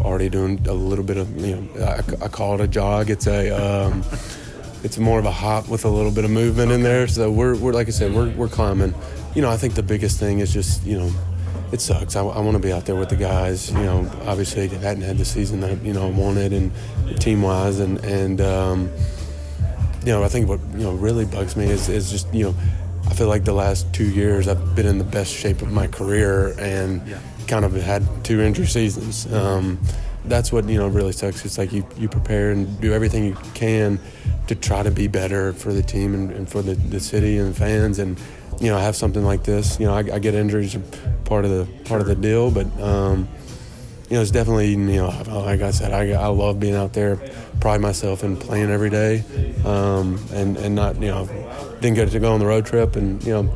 already doing a little bit of I call it a jog. It's it's more of a hop with a little bit of movement in there. So we're like I said, we're climbing. I think the biggest thing is just it sucks. I want to be out there with the guys. Obviously I hadn't had the season that I wanted and team wise and I think what really bugs me is just I feel like the last 2 years I've been in the best shape of my career and kind of had 2 injury seasons. That's what really sucks. It's like you prepare and do everything you can to try to be better for the team and for the city and the fans. And have something like this. I get injuries are part of the deal, but it's definitely like I said, I love being out there, pride myself in playing every day, and not didn't get to go on the road trip, and and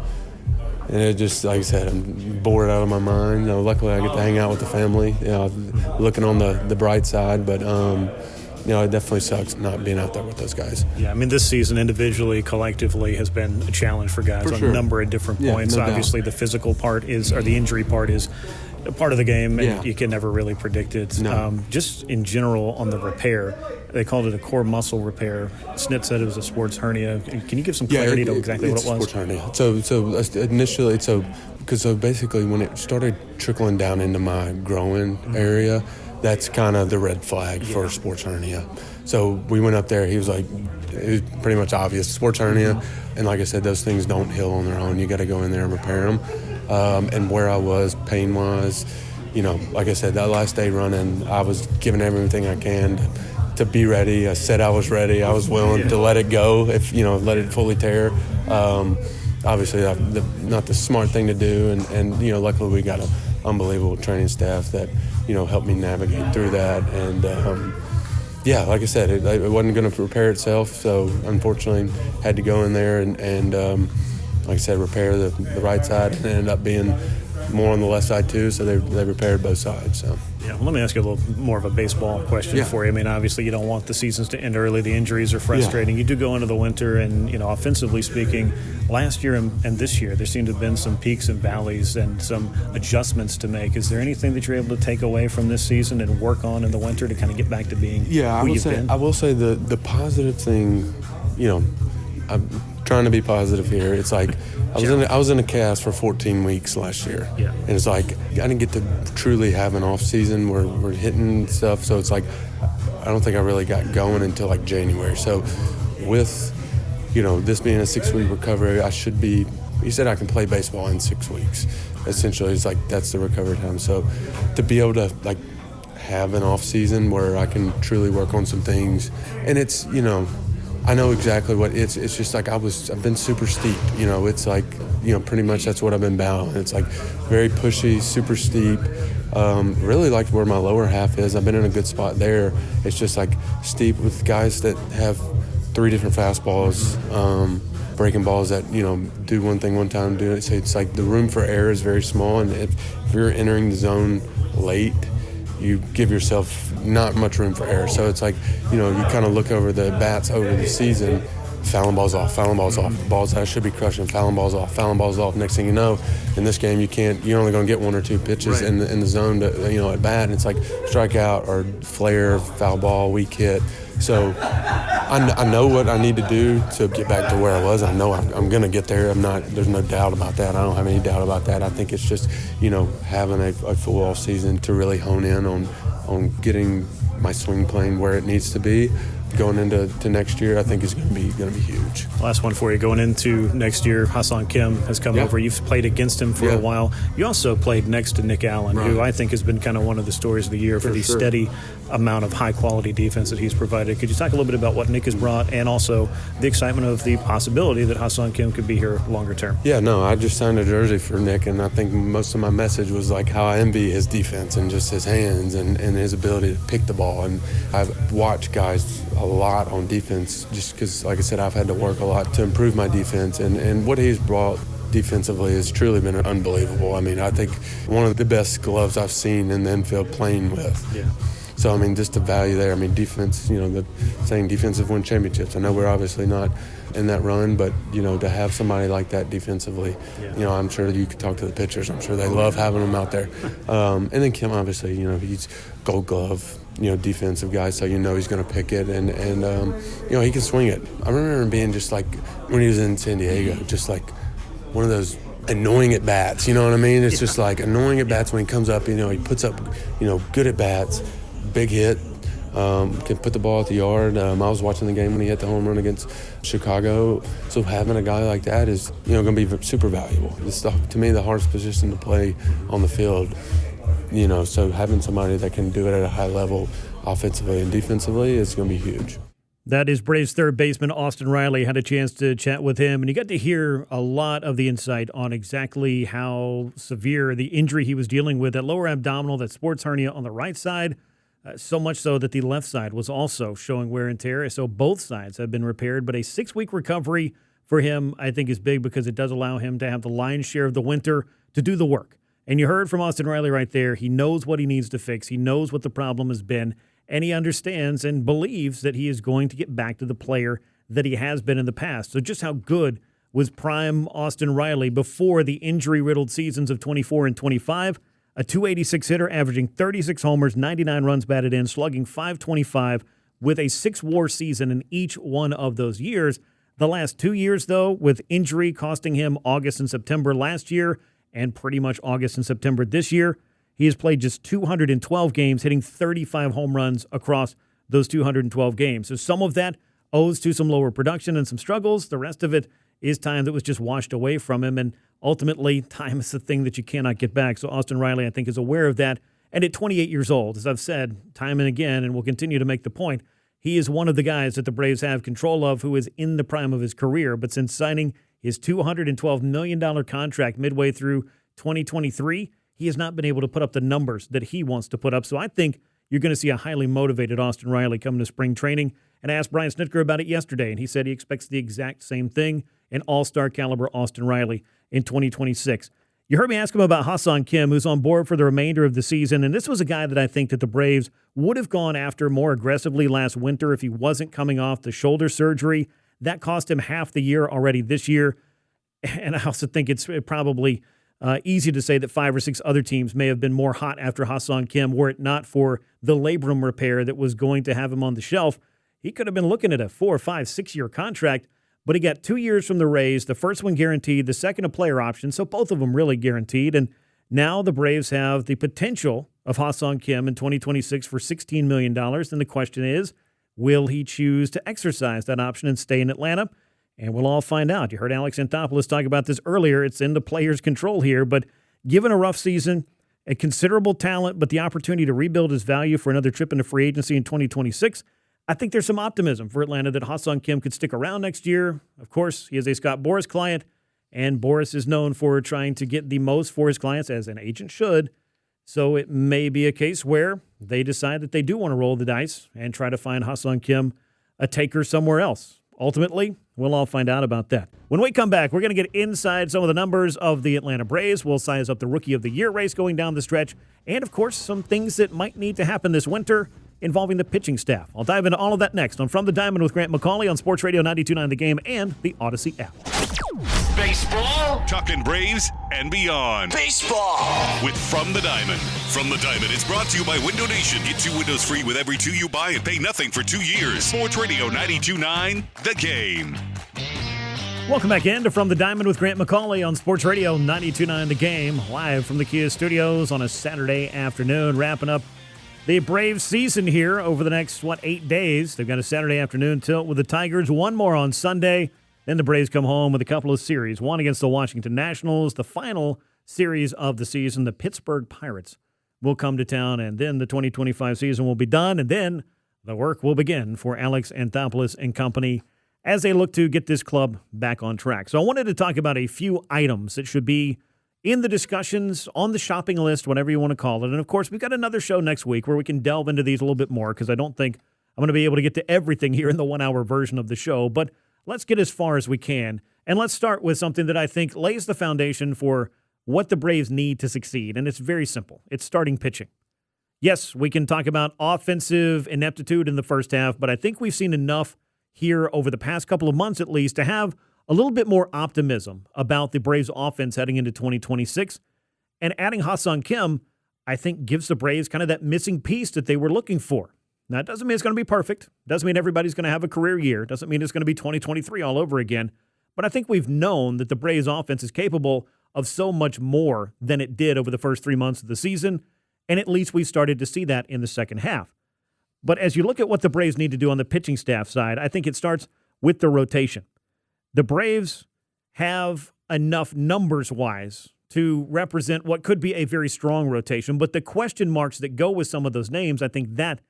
it just, like I said, I'm bored out of my mind. Luckily I get to hang out with the family, looking on the bright side, but it definitely sucks not being out there with those guys. Yeah, I mean, this season individually, collectively has been a challenge for guys on a number of different points. No Obviously doubt. the physical part or the injury part is a part of the game, and you can never really predict it. No. Just in general on the repair, they called it a core muscle repair. Snit said it was a sports hernia. Can you give some clarity to exactly what it was? Sports hernia. So initially, basically when it started trickling down into my groin area, that's kind of the red flag for sports hernia. So we went up there. He was like, it was pretty much obvious, sports hernia. And like I said, those things don't heal on their own. You got to go in there and repair them. And where I was pain-wise, like I said, that last day running, I was giving everything I can to be ready. I said I was ready. I was willing to let it go, if let it fully tear. Obviously, not the smart thing to do. And luckily we got an unbelievable training staff that helped me navigate through that. And like I said, it wasn't going to repair itself. So unfortunately, had to go in there and like I said, repair the right side, and it ended up being more on the left side too, so they repaired both sides. So. Yeah, well, let me ask you a little more of a baseball question for you. I mean, obviously you don't want the seasons to end early. The injuries are frustrating. You do go into the winter, and, you know, offensively speaking, last year and this year, there seem to have been some peaks and valleys and some adjustments to make. Is there anything that you're able to take away from this season and work on in the winter to kind of get back to being who you've been? I will say the positive thing, you know, I'm trying to be positive here. It's like I was in a cast for 14 weeks last year, and it's like I didn't get to truly have an off season where we're hitting stuff. So it's like I don't think I really got going until like January. So with, you know, this being a 6-week recovery, I should be. He said I can play baseball in 6 weeks. Essentially, it's like that's the recovery time. So to be able to like have an off season where I can truly work on some things, and it's, you know, I know exactly what it's just like I've been super steep, you know, it's like, you know, pretty much that's what I've been battling. It's like very pushy, super steep, really like where my lower half is. I've been in a good spot there. It's just like steep with guys that have 3 different fastballs, breaking balls that, you know, do one thing one time, do it. So it's like the room for error is very small, and if you're entering the zone late, you give yourself not much room for error. So it's like, you know, you kind of look over the bats over the season, fouling balls off, balls that I should be crushing, fouling balls off. Next thing you know, in this game, you're only going to get 1 or 2 pitches in the zone to, you know, at bat, and it's like strikeout or flare, foul ball, weak hit. So I know what I need to do to get back to where I was. I know I'm going to get there. There's no doubt about that. I don't have any doubt about that. I think it's just, you know, having a full off season to really hone in on getting my swing playing where it needs to be. Going into next year, I think is going to be huge. Last one for you. Going into next year, Hassan Kim has come over. You've played against him for a while. You also played next to Nick Allen, who I think has been kind of one of the stories of the year for the steady amount of high-quality defense that he's provided. Could you talk a little bit about what Nick has brought and also the excitement of the possibility that Hassan Kim could be here longer term? Yeah, no, I just signed a jersey for Nick, and I think most of my message was like how I envy his defense and just his hands and his ability to pick the ball. And I've watched guys a lot on defense just because, like I said, I've had to work a lot to improve my defense, and what he's brought defensively has truly been unbelievable. I mean, I think one of the best gloves I've seen in the infield playing with. Yeah. So, I mean, just the value there. I mean, defense, you know, the saying defensive win championships. I know we're obviously not in that run, but, you know, to have somebody like that defensively, you know, I'm sure you could talk to the pitchers. I'm sure they love having them out there. And then Kim, obviously, you know, he's Gold Glove, you know, defensive guy, so you know he's going to pick it, and you know, he can swing it. I remember him being just like, when he was in San Diego, just like one of those annoying at bats, you know what I mean? It's just like annoying at bats when he comes up, you know, he puts up, you know, good at bats, big hit, can put the ball at the yard. I was watching the game when he hit the home run against Chicago, so having a guy like that is, you know, going to be super valuable. It's to me the hardest position to play on the field. You know, so having somebody that can do it at a high level offensively and defensively is going to be huge. That is Braves third baseman Austin Riley. Had a chance to chat with him, and you got to hear a lot of the insight on exactly how severe the injury he was dealing with, that lower abdominal, that sports hernia on the right side, so much so that the left side was also showing wear and tear. So both sides have been repaired, but a 6-week recovery for him, I think, is big because it does allow him to have the lion's share of the winter to do the work. And you heard from Austin Riley right there. He knows what he needs to fix. He knows what the problem has been, and he understands and believes that he is going to get back to the player that he has been in the past. So just how good was prime Austin Riley before the injury-riddled seasons of 24 and 25? A .286 hitter averaging 36 homers, 99 runs batted in, slugging .525 with a 6-WAR season in each one of those years. The last 2 years, though, with injury costing him August and September last year, and pretty much August and September this year, he has played just 212 games, hitting 35 home runs across those 212 games. So some of that owes to some lower production and some struggles. The rest of it is time that was just washed away from him, and ultimately, time is the thing that you cannot get back. So Austin Riley, I think, is aware of that. And at 28 years old, as I've said time and again, and will continue to make the point, he is one of the guys that the Braves have control of who is in the prime of his career. But since signing his $212 million contract midway through 2023, he has not been able to put up the numbers that he wants to put up. So I think you're going to see a highly motivated Austin Riley come to spring training. And I asked Brian Snitker about it yesterday, and he said he expects the exact same thing an all-star caliber Austin Riley in 2026. You heard me ask him about Hassan Kim, who's on board for the remainder of the season, and this was a guy that I think that the Braves would have gone after more aggressively last winter if he wasn't coming off the shoulder surgery. That cost him half the year already this year, and I also think it's probably easy to say that 5 or 6 other teams may have been more hot after Hassan Kim were it not for the labrum repair that was going to have him on the shelf. He could have been looking at a 4, 5, 6-year contract, but he got 2 years from the Rays, the first one guaranteed, the second a player option, so both of them really guaranteed. And now the Braves have the potential of Hassan Kim in 2026 for $16 million. And the question is, will he choose to exercise that option and stay in Atlanta? And we'll all find out. You heard Alex Anthopoulos talk about this earlier. It's in the player's control here, but given a rough season, a considerable talent, but the opportunity to rebuild his value for another trip into free agency in 2026, I think there's some optimism for Atlanta that Hassan Kim could stick around next year. Of course, he is a Scott Boras client, and Boras is known for trying to get the most for his clients, as an agent should. So it may be a case where they decide that they do want to roll the dice and try to find Hassan Kim a taker somewhere else. Ultimately, we'll all find out about that. When we come back, we're going to get inside some of the numbers of the Atlanta Braves. We'll size up the Rookie of the Year race going down the stretch, and, of course, some things that might need to happen this winter involving the pitching staff. I'll dive into all of that next on From the Diamond with Grant McAuley on Sports Radio 92.9 The Game and the Odyssey app. Baseball, talking Braves and beyond. Baseball with From the Diamond. From the Diamond is brought to you by Window Nation. Get 2 windows free with every 2 you buy and pay nothing for 2 years. Sports Radio 92.9 The Game. Welcome back in to From the Diamond with Grant McAuley on Sports Radio 92.9 The Game, live from the Kia Studios on a Saturday afternoon, wrapping up the Braves season here over the next, 8 days. They've got a Saturday afternoon tilt with the Tigers, one more on Sunday. Then the Braves come home with a couple of series, one against the Washington Nationals, the final series of the season, the Pittsburgh Pirates will come to town, and then the 2025 season will be done, and then the work will begin for Alex Anthopoulos and company as they look to get this club back on track. So I wanted to talk about a few items that should be in the discussions, on the shopping list, whatever you want to call it. And, of course, we've got another show next week where we can delve into these a little bit more because I don't think I'm going to be able to get to everything here in the 1-hour version of the show. But let's get as far as we can. And let's start with something that I think lays the foundation for what the Braves need to succeed. And it's very simple. It's starting pitching. Yes, we can talk about offensive ineptitude in the first half, but I think we've seen enough here over the past couple of months at least to have a little bit more optimism about the Braves offense heading into 2026. And adding Hassan Kim, I think, gives the Braves kind of that missing piece that they were looking for. Now, it doesn't mean it's going to be perfect. Doesn't mean everybody's going to have a career year. Doesn't mean it's going to be 2023 all over again. But I think we've known that the Braves offense is capable of so much more than it did over the first 3 months of the season. And at least we've started to see that in the second half. But as you look at what the Braves need to do on the pitching staff side, I think it starts with the rotation. The Braves have enough numbers-wise to represent what could be a very strong rotation, but the question marks that go with some of those names, I think that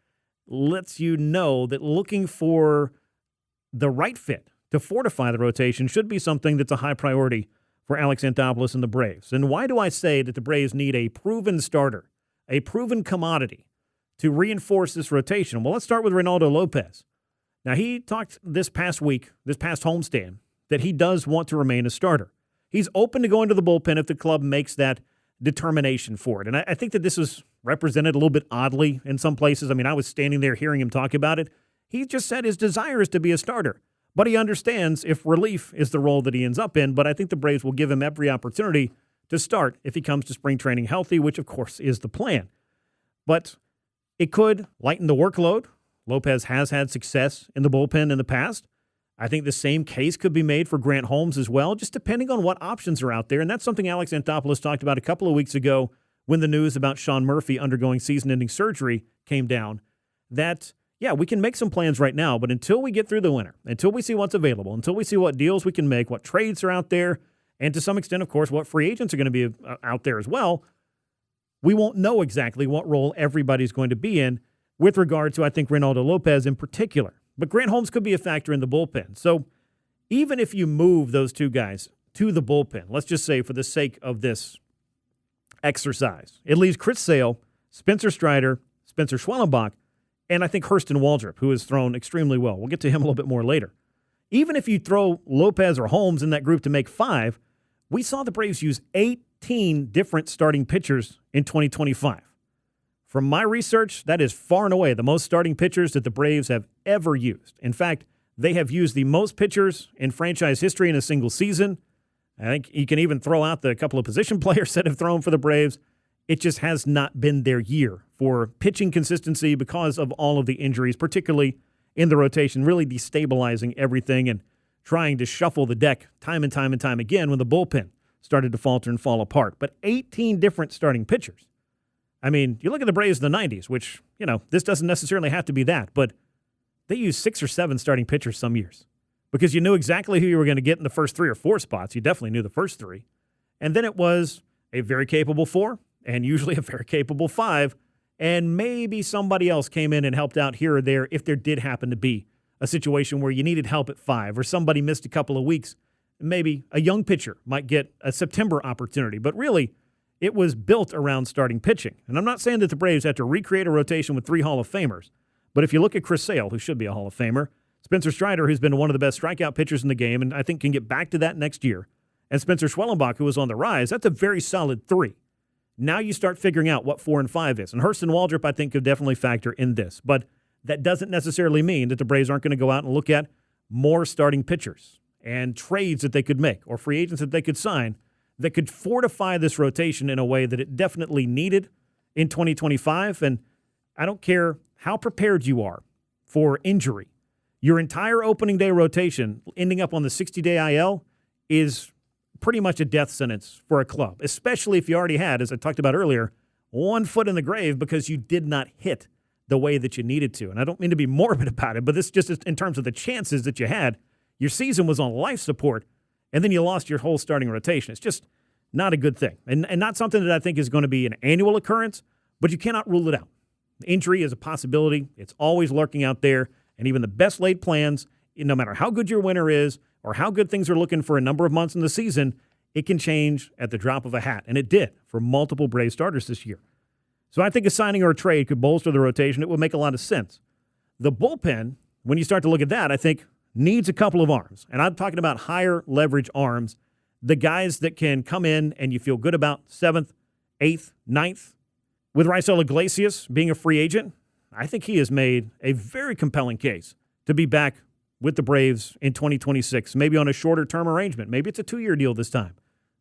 lets you know that looking for the right fit to fortify the rotation should be something that's a high priority for Alex Anthopoulos and the Braves. And why do I say that the Braves need a proven starter, a proven commodity to reinforce this rotation? Well, let's start with Reynaldo Lopez. Now, he talked this past week, this past homestand, that he does want to remain a starter. He's open to going to the bullpen if the club makes that determination for it. And I think that this was represented a little bit oddly in some places. I mean, I was standing there hearing him talk about it. He just said his desire is to be a starter, but he understands if relief is the role that he ends up in. But I think the Braves will give him every opportunity to start if he comes to spring training healthy, which, of course, is the plan. But it could lighten the workload. Lopez has had success in the bullpen in the past. I think the same case could be made for Grant Holmes as well, just depending on what options are out there. And that's something Alex Anthopoulos talked about a couple of weeks ago when the news about Sean Murphy undergoing season-ending surgery came down. That, yeah, we can make some plans right now, but until we get through the winter, until we see what's available, until we see what deals we can make, what trades are out there, and to some extent, of course, what free agents are going to be out there as well, we won't know exactly what role everybody's going to be in with regard to, I think, Reynaldo Lopez in particular. But Grant Holmes could be a factor in the bullpen. So even if you move those two guys to the bullpen, let's just say for the sake of this exercise, it leaves Chris Sale, Spencer Strider, Spencer Schwellenbach, and I think Hurston Waldrop, who has thrown extremely well. We'll get to him a little bit more later. even if you throw Lopez or Holmes in that group to make 5, we saw the Braves use 18 different starting pitchers in 2025. From my research, that is far and away the most starting pitchers that the Braves have ever used. In fact, they have used the most pitchers in franchise history in a single season. I think you can even throw out the couple of position players that have thrown for the Braves. It just has not been their year for pitching consistency because of all of the injuries, particularly in the rotation, really destabilizing everything and trying to shuffle the deck time and time and time again when the bullpen started to falter and fall apart. But 18 different starting pitchers. I mean, you look at the Braves in the 90s, which, this doesn't necessarily have to be that, but they used 6 or 7 starting pitchers some years because you knew exactly who you were going to get in the first 3 or 4 spots. You definitely knew the first 3. And then it was a very capable 4 and usually a very capable 5, and maybe somebody else came in and helped out here or there if there did happen to be a situation where you needed help at 5 or somebody missed a couple of weeks. Maybe a young pitcher might get a September opportunity. But really, it was built around starting pitching. And I'm not saying that the Braves have to recreate a rotation with 3 Hall of Famers. But if you look at Chris Sale, who should be a Hall of Famer, Spencer Strider, who's been one of the best strikeout pitchers in the game, and I think can get back to that next year, and Spencer Schwellenbach, who was on the rise, that's a very solid 3. Now you start figuring out what 4 and 5 is. And Hurston Waldrop, I think, could definitely factor in this. But that doesn't necessarily mean that the Braves aren't going to go out and look at more starting pitchers and trades that they could make or free agents that they could sign that could fortify this rotation in a way that it definitely needed in 2025. And I don't care how prepared you are for injury. Your entire opening day rotation ending up on the 60-day IL is pretty much a death sentence for a club, especially if you already had, as I talked about earlier, 1 foot in the grave because you did not hit the way that you needed to. And I don't mean to be morbid about it, but this just in terms of the chances that you had. Your season was on life support, and then you lost your whole starting rotation. It's just not a good thing, and not something that I think is going to be an annual occurrence, but you cannot rule it out. Injury is a possibility. It's always lurking out there, and even the best laid plans, no matter how good your winter is or how good things are looking for a number of months in the season, it can change at the drop of a hat, and it did for multiple Braves starters this year. So I think a signing or a trade could bolster the rotation. It would make a lot of sense. The bullpen, when you start to look at that, I think needs a couple of arms. And I'm talking about higher leverage arms, the guys that can come in and you feel good about 7th, 8th, 9th. With Raisel Iglesias being a free agent, I think he has made a very compelling case to be back with the Braves in 2026, maybe on a shorter-term arrangement. Maybe it's a 2-year deal this time,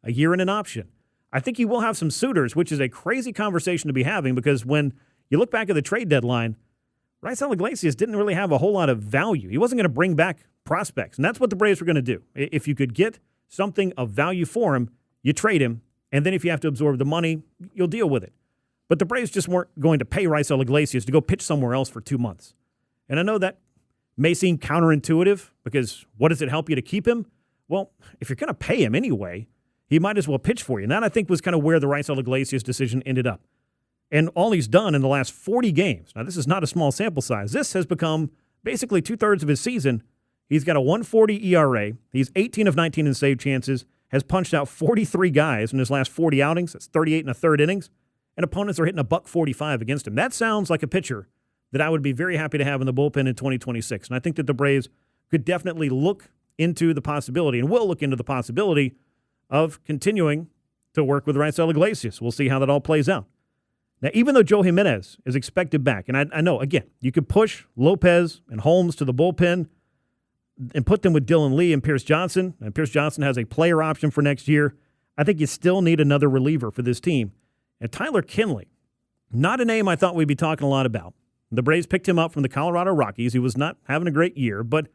a year and an option. I think he will have some suitors, which is a crazy conversation to be having because when you look back at the trade deadline, Raisel Iglesias didn't really have a whole lot of value. He wasn't going to bring back prospects, and that's what the Braves were going to do. If you could get something of value for him, you trade him, and then if you have to absorb the money, you'll deal with it. But the Braves just weren't going to pay Raisel Iglesias to go pitch somewhere else for 2 months. And I know that may seem counterintuitive because what does it help you to keep him? Well, if you're going to pay him anyway, he might as well pitch for you. And that, I think, was kind of where the Raisel Iglesias decision ended up. And all he's done in the last 40 games, now this is not a small sample size, this has become basically 2/3 of his season. He's got a 1.40 ERA. He's 18 of 19 in save chances, has punched out 43 guys in his last 40 outings. That's 38 1/3 innings. And opponents are hitting a $145 against him. That sounds like a pitcher that I would be very happy to have in the bullpen in 2026. And I think that the Braves could definitely look into the possibility and will look into the possibility of continuing to work with Raisel Iglesias. We'll see how that all plays out. Now, even though Joe Jimenez is expected back, and I know, again, you could push Lopez and Holmes to the bullpen and put them with Dylan Lee and Pierce Johnson, and Pierce Johnson has a player option for next year, I think you still need another reliever for this team. And Tyler Kinley, not a name I thought we'd be talking a lot about. The Braves picked him up from the Colorado Rockies. He was not having a great year, but,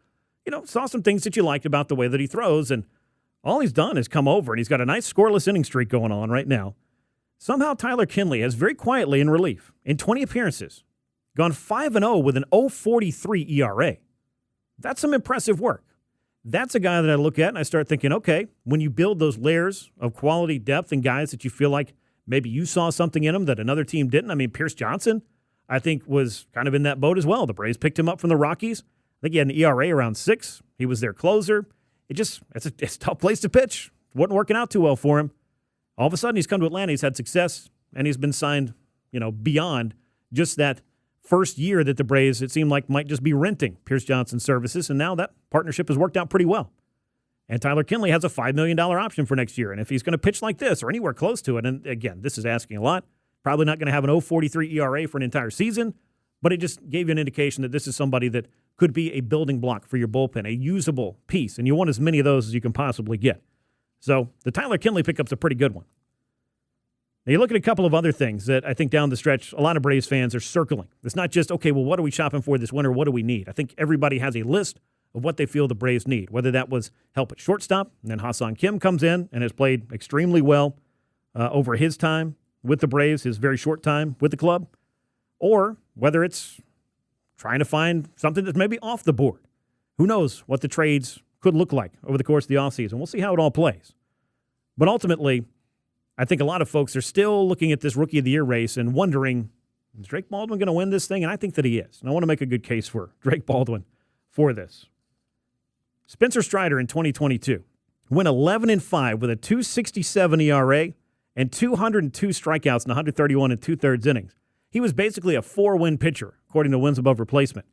saw some things that you liked about the way that he throws, and all he's done is come over, and he's got a nice scoreless inning streak going on right now. Somehow Tyler Kinley has very quietly in relief, in 20 appearances, gone 5-0 with an 0.43 ERA. That's some impressive work. That's a guy that I look at and I start thinking, okay, when you build those layers of quality depth and guys that you feel like maybe you saw something in them that another team didn't. I mean, Pierce Johnson, I think, was kind of in that boat as well. The Braves picked him up from the Rockies. I think he had an ERA around 6. He was their closer. It's a tough place to pitch. It wasn't working out too well for him. All of a sudden, he's come to Atlanta. He's had success, and he's been signed, beyond just that first year that the Braves, it seemed like, might just be renting Pierce Johnson's services, and now that partnership has worked out pretty well. And Tyler Kinley has a $5 million option for next year, and if he's going to pitch like this or anywhere close to it, and again, this is asking a lot, probably not going to have an 0.43 ERA for an entire season, but it just gave you an indication that this is somebody that could be a building block for your bullpen, a usable piece, and you want as many of those as you can possibly get. So the Tyler Kinley pickup's a pretty good one. Now you look at a couple of other things that I think down the stretch a lot of Braves fans are circling. It's not just, okay, well, what are we shopping for this winter? What do we need? I think everybody has a list of what they feel the Braves need, whether that was help at shortstop, and then Ha-Seong Kim comes in and has played extremely well over his time with the Braves, his very short time with the club, or whether it's trying to find something that's maybe off the board. Who knows what the trades could look like over the course of the offseason. We'll see how it all plays. But ultimately, I think a lot of folks are still looking at this Rookie of the Year race and wondering, is Drake Baldwin going to win this thing? And I think that he is. And I want to make a good case for Drake Baldwin for this. Spencer Strider in 2022 went 11-5 with a 2.67 ERA and 202 strikeouts in 131 2/3 innings. He was basically a 4-win pitcher, according to wins above replacement.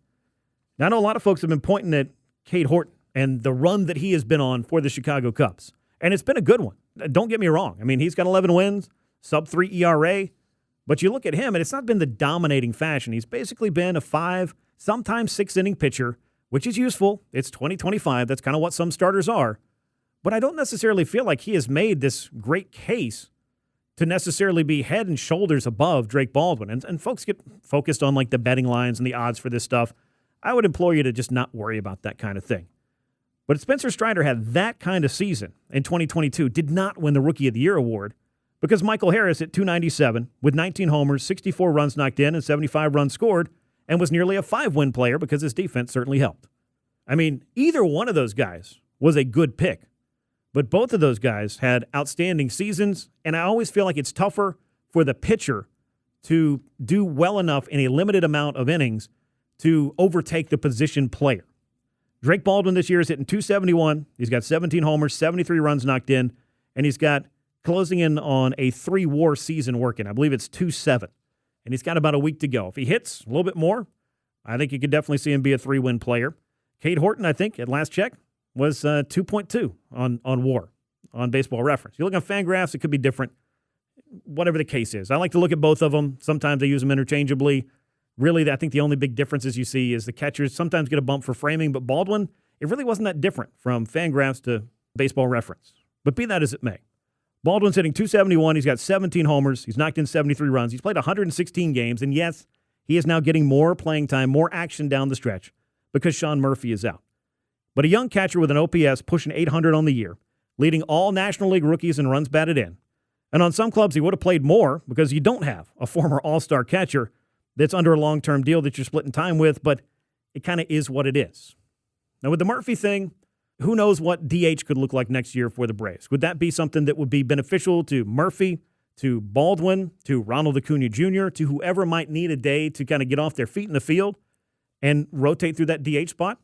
Now, I know a lot of folks have been pointing at Cade Horton and the run that he has been on for the Chicago Cubs. And it's been a good one. Don't get me wrong. I mean, he's got 11 wins, sub-3 ERA. But you look at him, and it's not been the dominating fashion. He's basically been a 5, sometimes 6-inning pitcher, which is useful. It's 2025. That's kind of what some starters are. But I don't necessarily feel like he has made this great case to necessarily be head and shoulders above Drake Baldwin. And folks get focused on like the betting lines and the odds for this stuff. I would implore you to just not worry about that kind of thing. But Spencer Strider had that kind of season in 2022, did not win the Rookie of the Year award because Michael Harris at 297 with 19 homers, 64 runs knocked in, and 75 runs scored, and was nearly a 5-win player because his defense certainly helped. I mean, either one of those guys was a good pick, but both of those guys had outstanding seasons, and I always feel like it's tougher for the pitcher to do well enough in a limited amount of innings to overtake the position player. Drake Baldwin this year is hitting 271. He's got 17 homers, 73 runs knocked in, and he's got closing in on a 3-WAR season working. I believe it's 2-7, and he's got about a week to go. If he hits a little bit more, I think you could definitely see him be a 3-win player. Cade Horton, I think, at last check, was 2.2 on WAR, on Baseball Reference. You look on Fangraphs, it could be different, whatever the case is. I like to look at both of them. Sometimes I use them interchangeably. Really, I think the only big differences you see is the catchers sometimes get a bump for framing, but Baldwin, it really wasn't that different from Fangraphs to Baseball Reference. But be that as it may, Baldwin's hitting 271. He's got 17 homers. He's knocked in 73 runs. He's played 116 games, and yes, he is now getting more playing time, more action down the stretch because Sean Murphy is out. But a young catcher with an OPS pushing 800 on the year, leading all National League rookies in runs batted in. And on some clubs, he would have played more because you don't have a former all-star catcher that's under a long-term deal that you're splitting time with, but it kind of is what it is. Now, with the Murphy thing, who knows what DH could look like next year for the Braves? Would that be something that would be beneficial to Murphy, to Baldwin, to Ronald Acuna Jr., to whoever might need a day to kind of get off their feet in the field and rotate through that DH spot?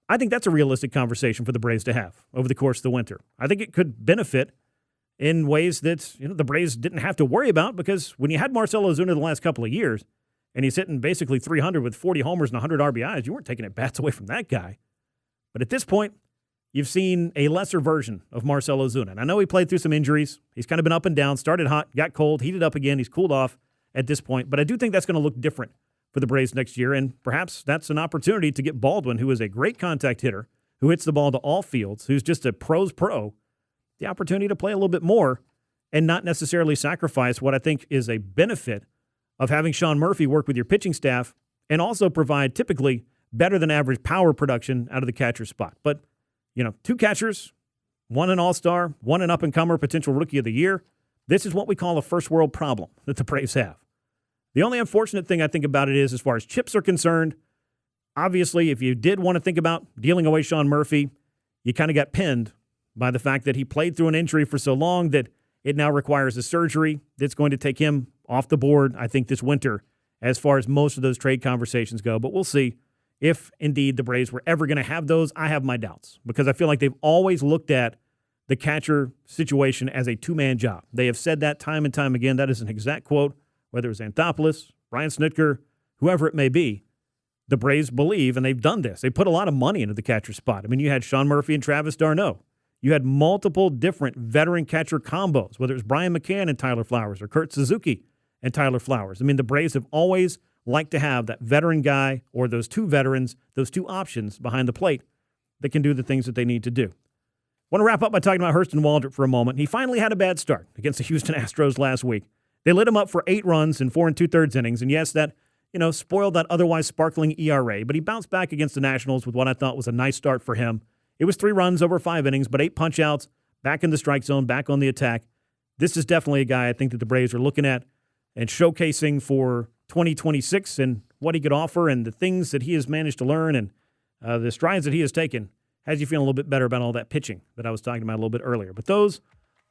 I think that's a realistic conversation for the Braves to have over the course of the winter. I think it could benefit in ways that the Braves didn't have to worry about because when you had Marcell Ozuna the last couple of years, and he's hitting basically 300 with 40 homers and 100 RBIs. You weren't taking at bats away from that guy. But at this point, you've seen a lesser version of Marcell Ozuna. And I know he played through some injuries. He's kind of been up and down, started hot, got cold, heated up again. He's cooled off at this point. But I do think that's going to look different for the Braves next year. And perhaps that's an opportunity to get Baldwin, who is a great contact hitter, who hits the ball to all fields, who's just a pro's pro, the opportunity to play a little bit more and not necessarily sacrifice what I think is a benefit of having Sean Murphy work with your pitching staff and also provide typically better than average power production out of the catcher spot. But, 2 catchers, one an all-star, one an up-and-comer, potential rookie of the year. This is what we call a first-world problem that the Braves have. The only unfortunate thing I think about it is, as far as chips are concerned, obviously, if you did want to think about dealing away Sean Murphy, you kind of got pinned by the fact that he played through an injury for so long that it now requires a surgery that's going to take him off the board, I think, this winter as far as most of those trade conversations go. But we'll see if, indeed, the Braves were ever going to have those. I have my doubts because I feel like they've always looked at the catcher situation as a two-man job. They have said that time and time again. That is an exact quote, whether it was Anthopoulos, Brian Snitker, whoever it may be, the Braves believe, and they've done this. They put a lot of money into the catcher spot. I mean, you had Sean Murphy and Travis d'Arnaud. You had multiple different veteran catcher combos, whether it's Brian McCann and Tyler Flowers or Kurt Suzuki and Tyler Flowers. I mean, the Braves have always liked to have that veteran guy or those two veterans, those two options behind the plate that can do the things that they need to do. I want to wrap up by talking about Hurston Waldrop for a moment. He finally had a bad start against the Houston Astros last week. They lit him up for 8 runs in 4 2/3 innings, and yes, that spoiled that otherwise sparkling ERA, but he bounced back against the Nationals with what I thought was a nice start for him. It was 3 runs over 5 innings, but 8 punch-outs, back in the strike zone, back on the attack. This is definitely a guy I think that the Braves are looking at and showcasing for 2026 and what he could offer and the things that he has managed to learn and the strides that he has taken. Has you feeling a little bit better about all that pitching that I was talking about a little bit earlier. But those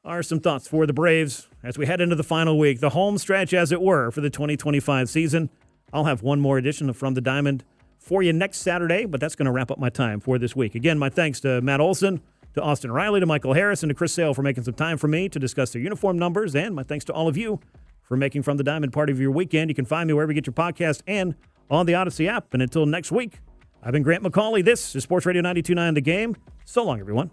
are some thoughts for the Braves as we head into the final week, the home stretch, as it were, for the 2025 season. I'll have one more edition of From the Diamond for you next Saturday, but that's going to wrap up my time for this week. Again, my thanks to Matt Olson, to Austin Riley, to Michael Harris, and to Chris Sale for making some time for me to discuss their uniform numbers, and my thanks to all of you for making From the Diamond part of your weekend. You can find me wherever you get your podcast and on the Odyssey app. And until next week, I've been Grant McAuley. This is Sports Radio 92.9 The Game. So long, everyone.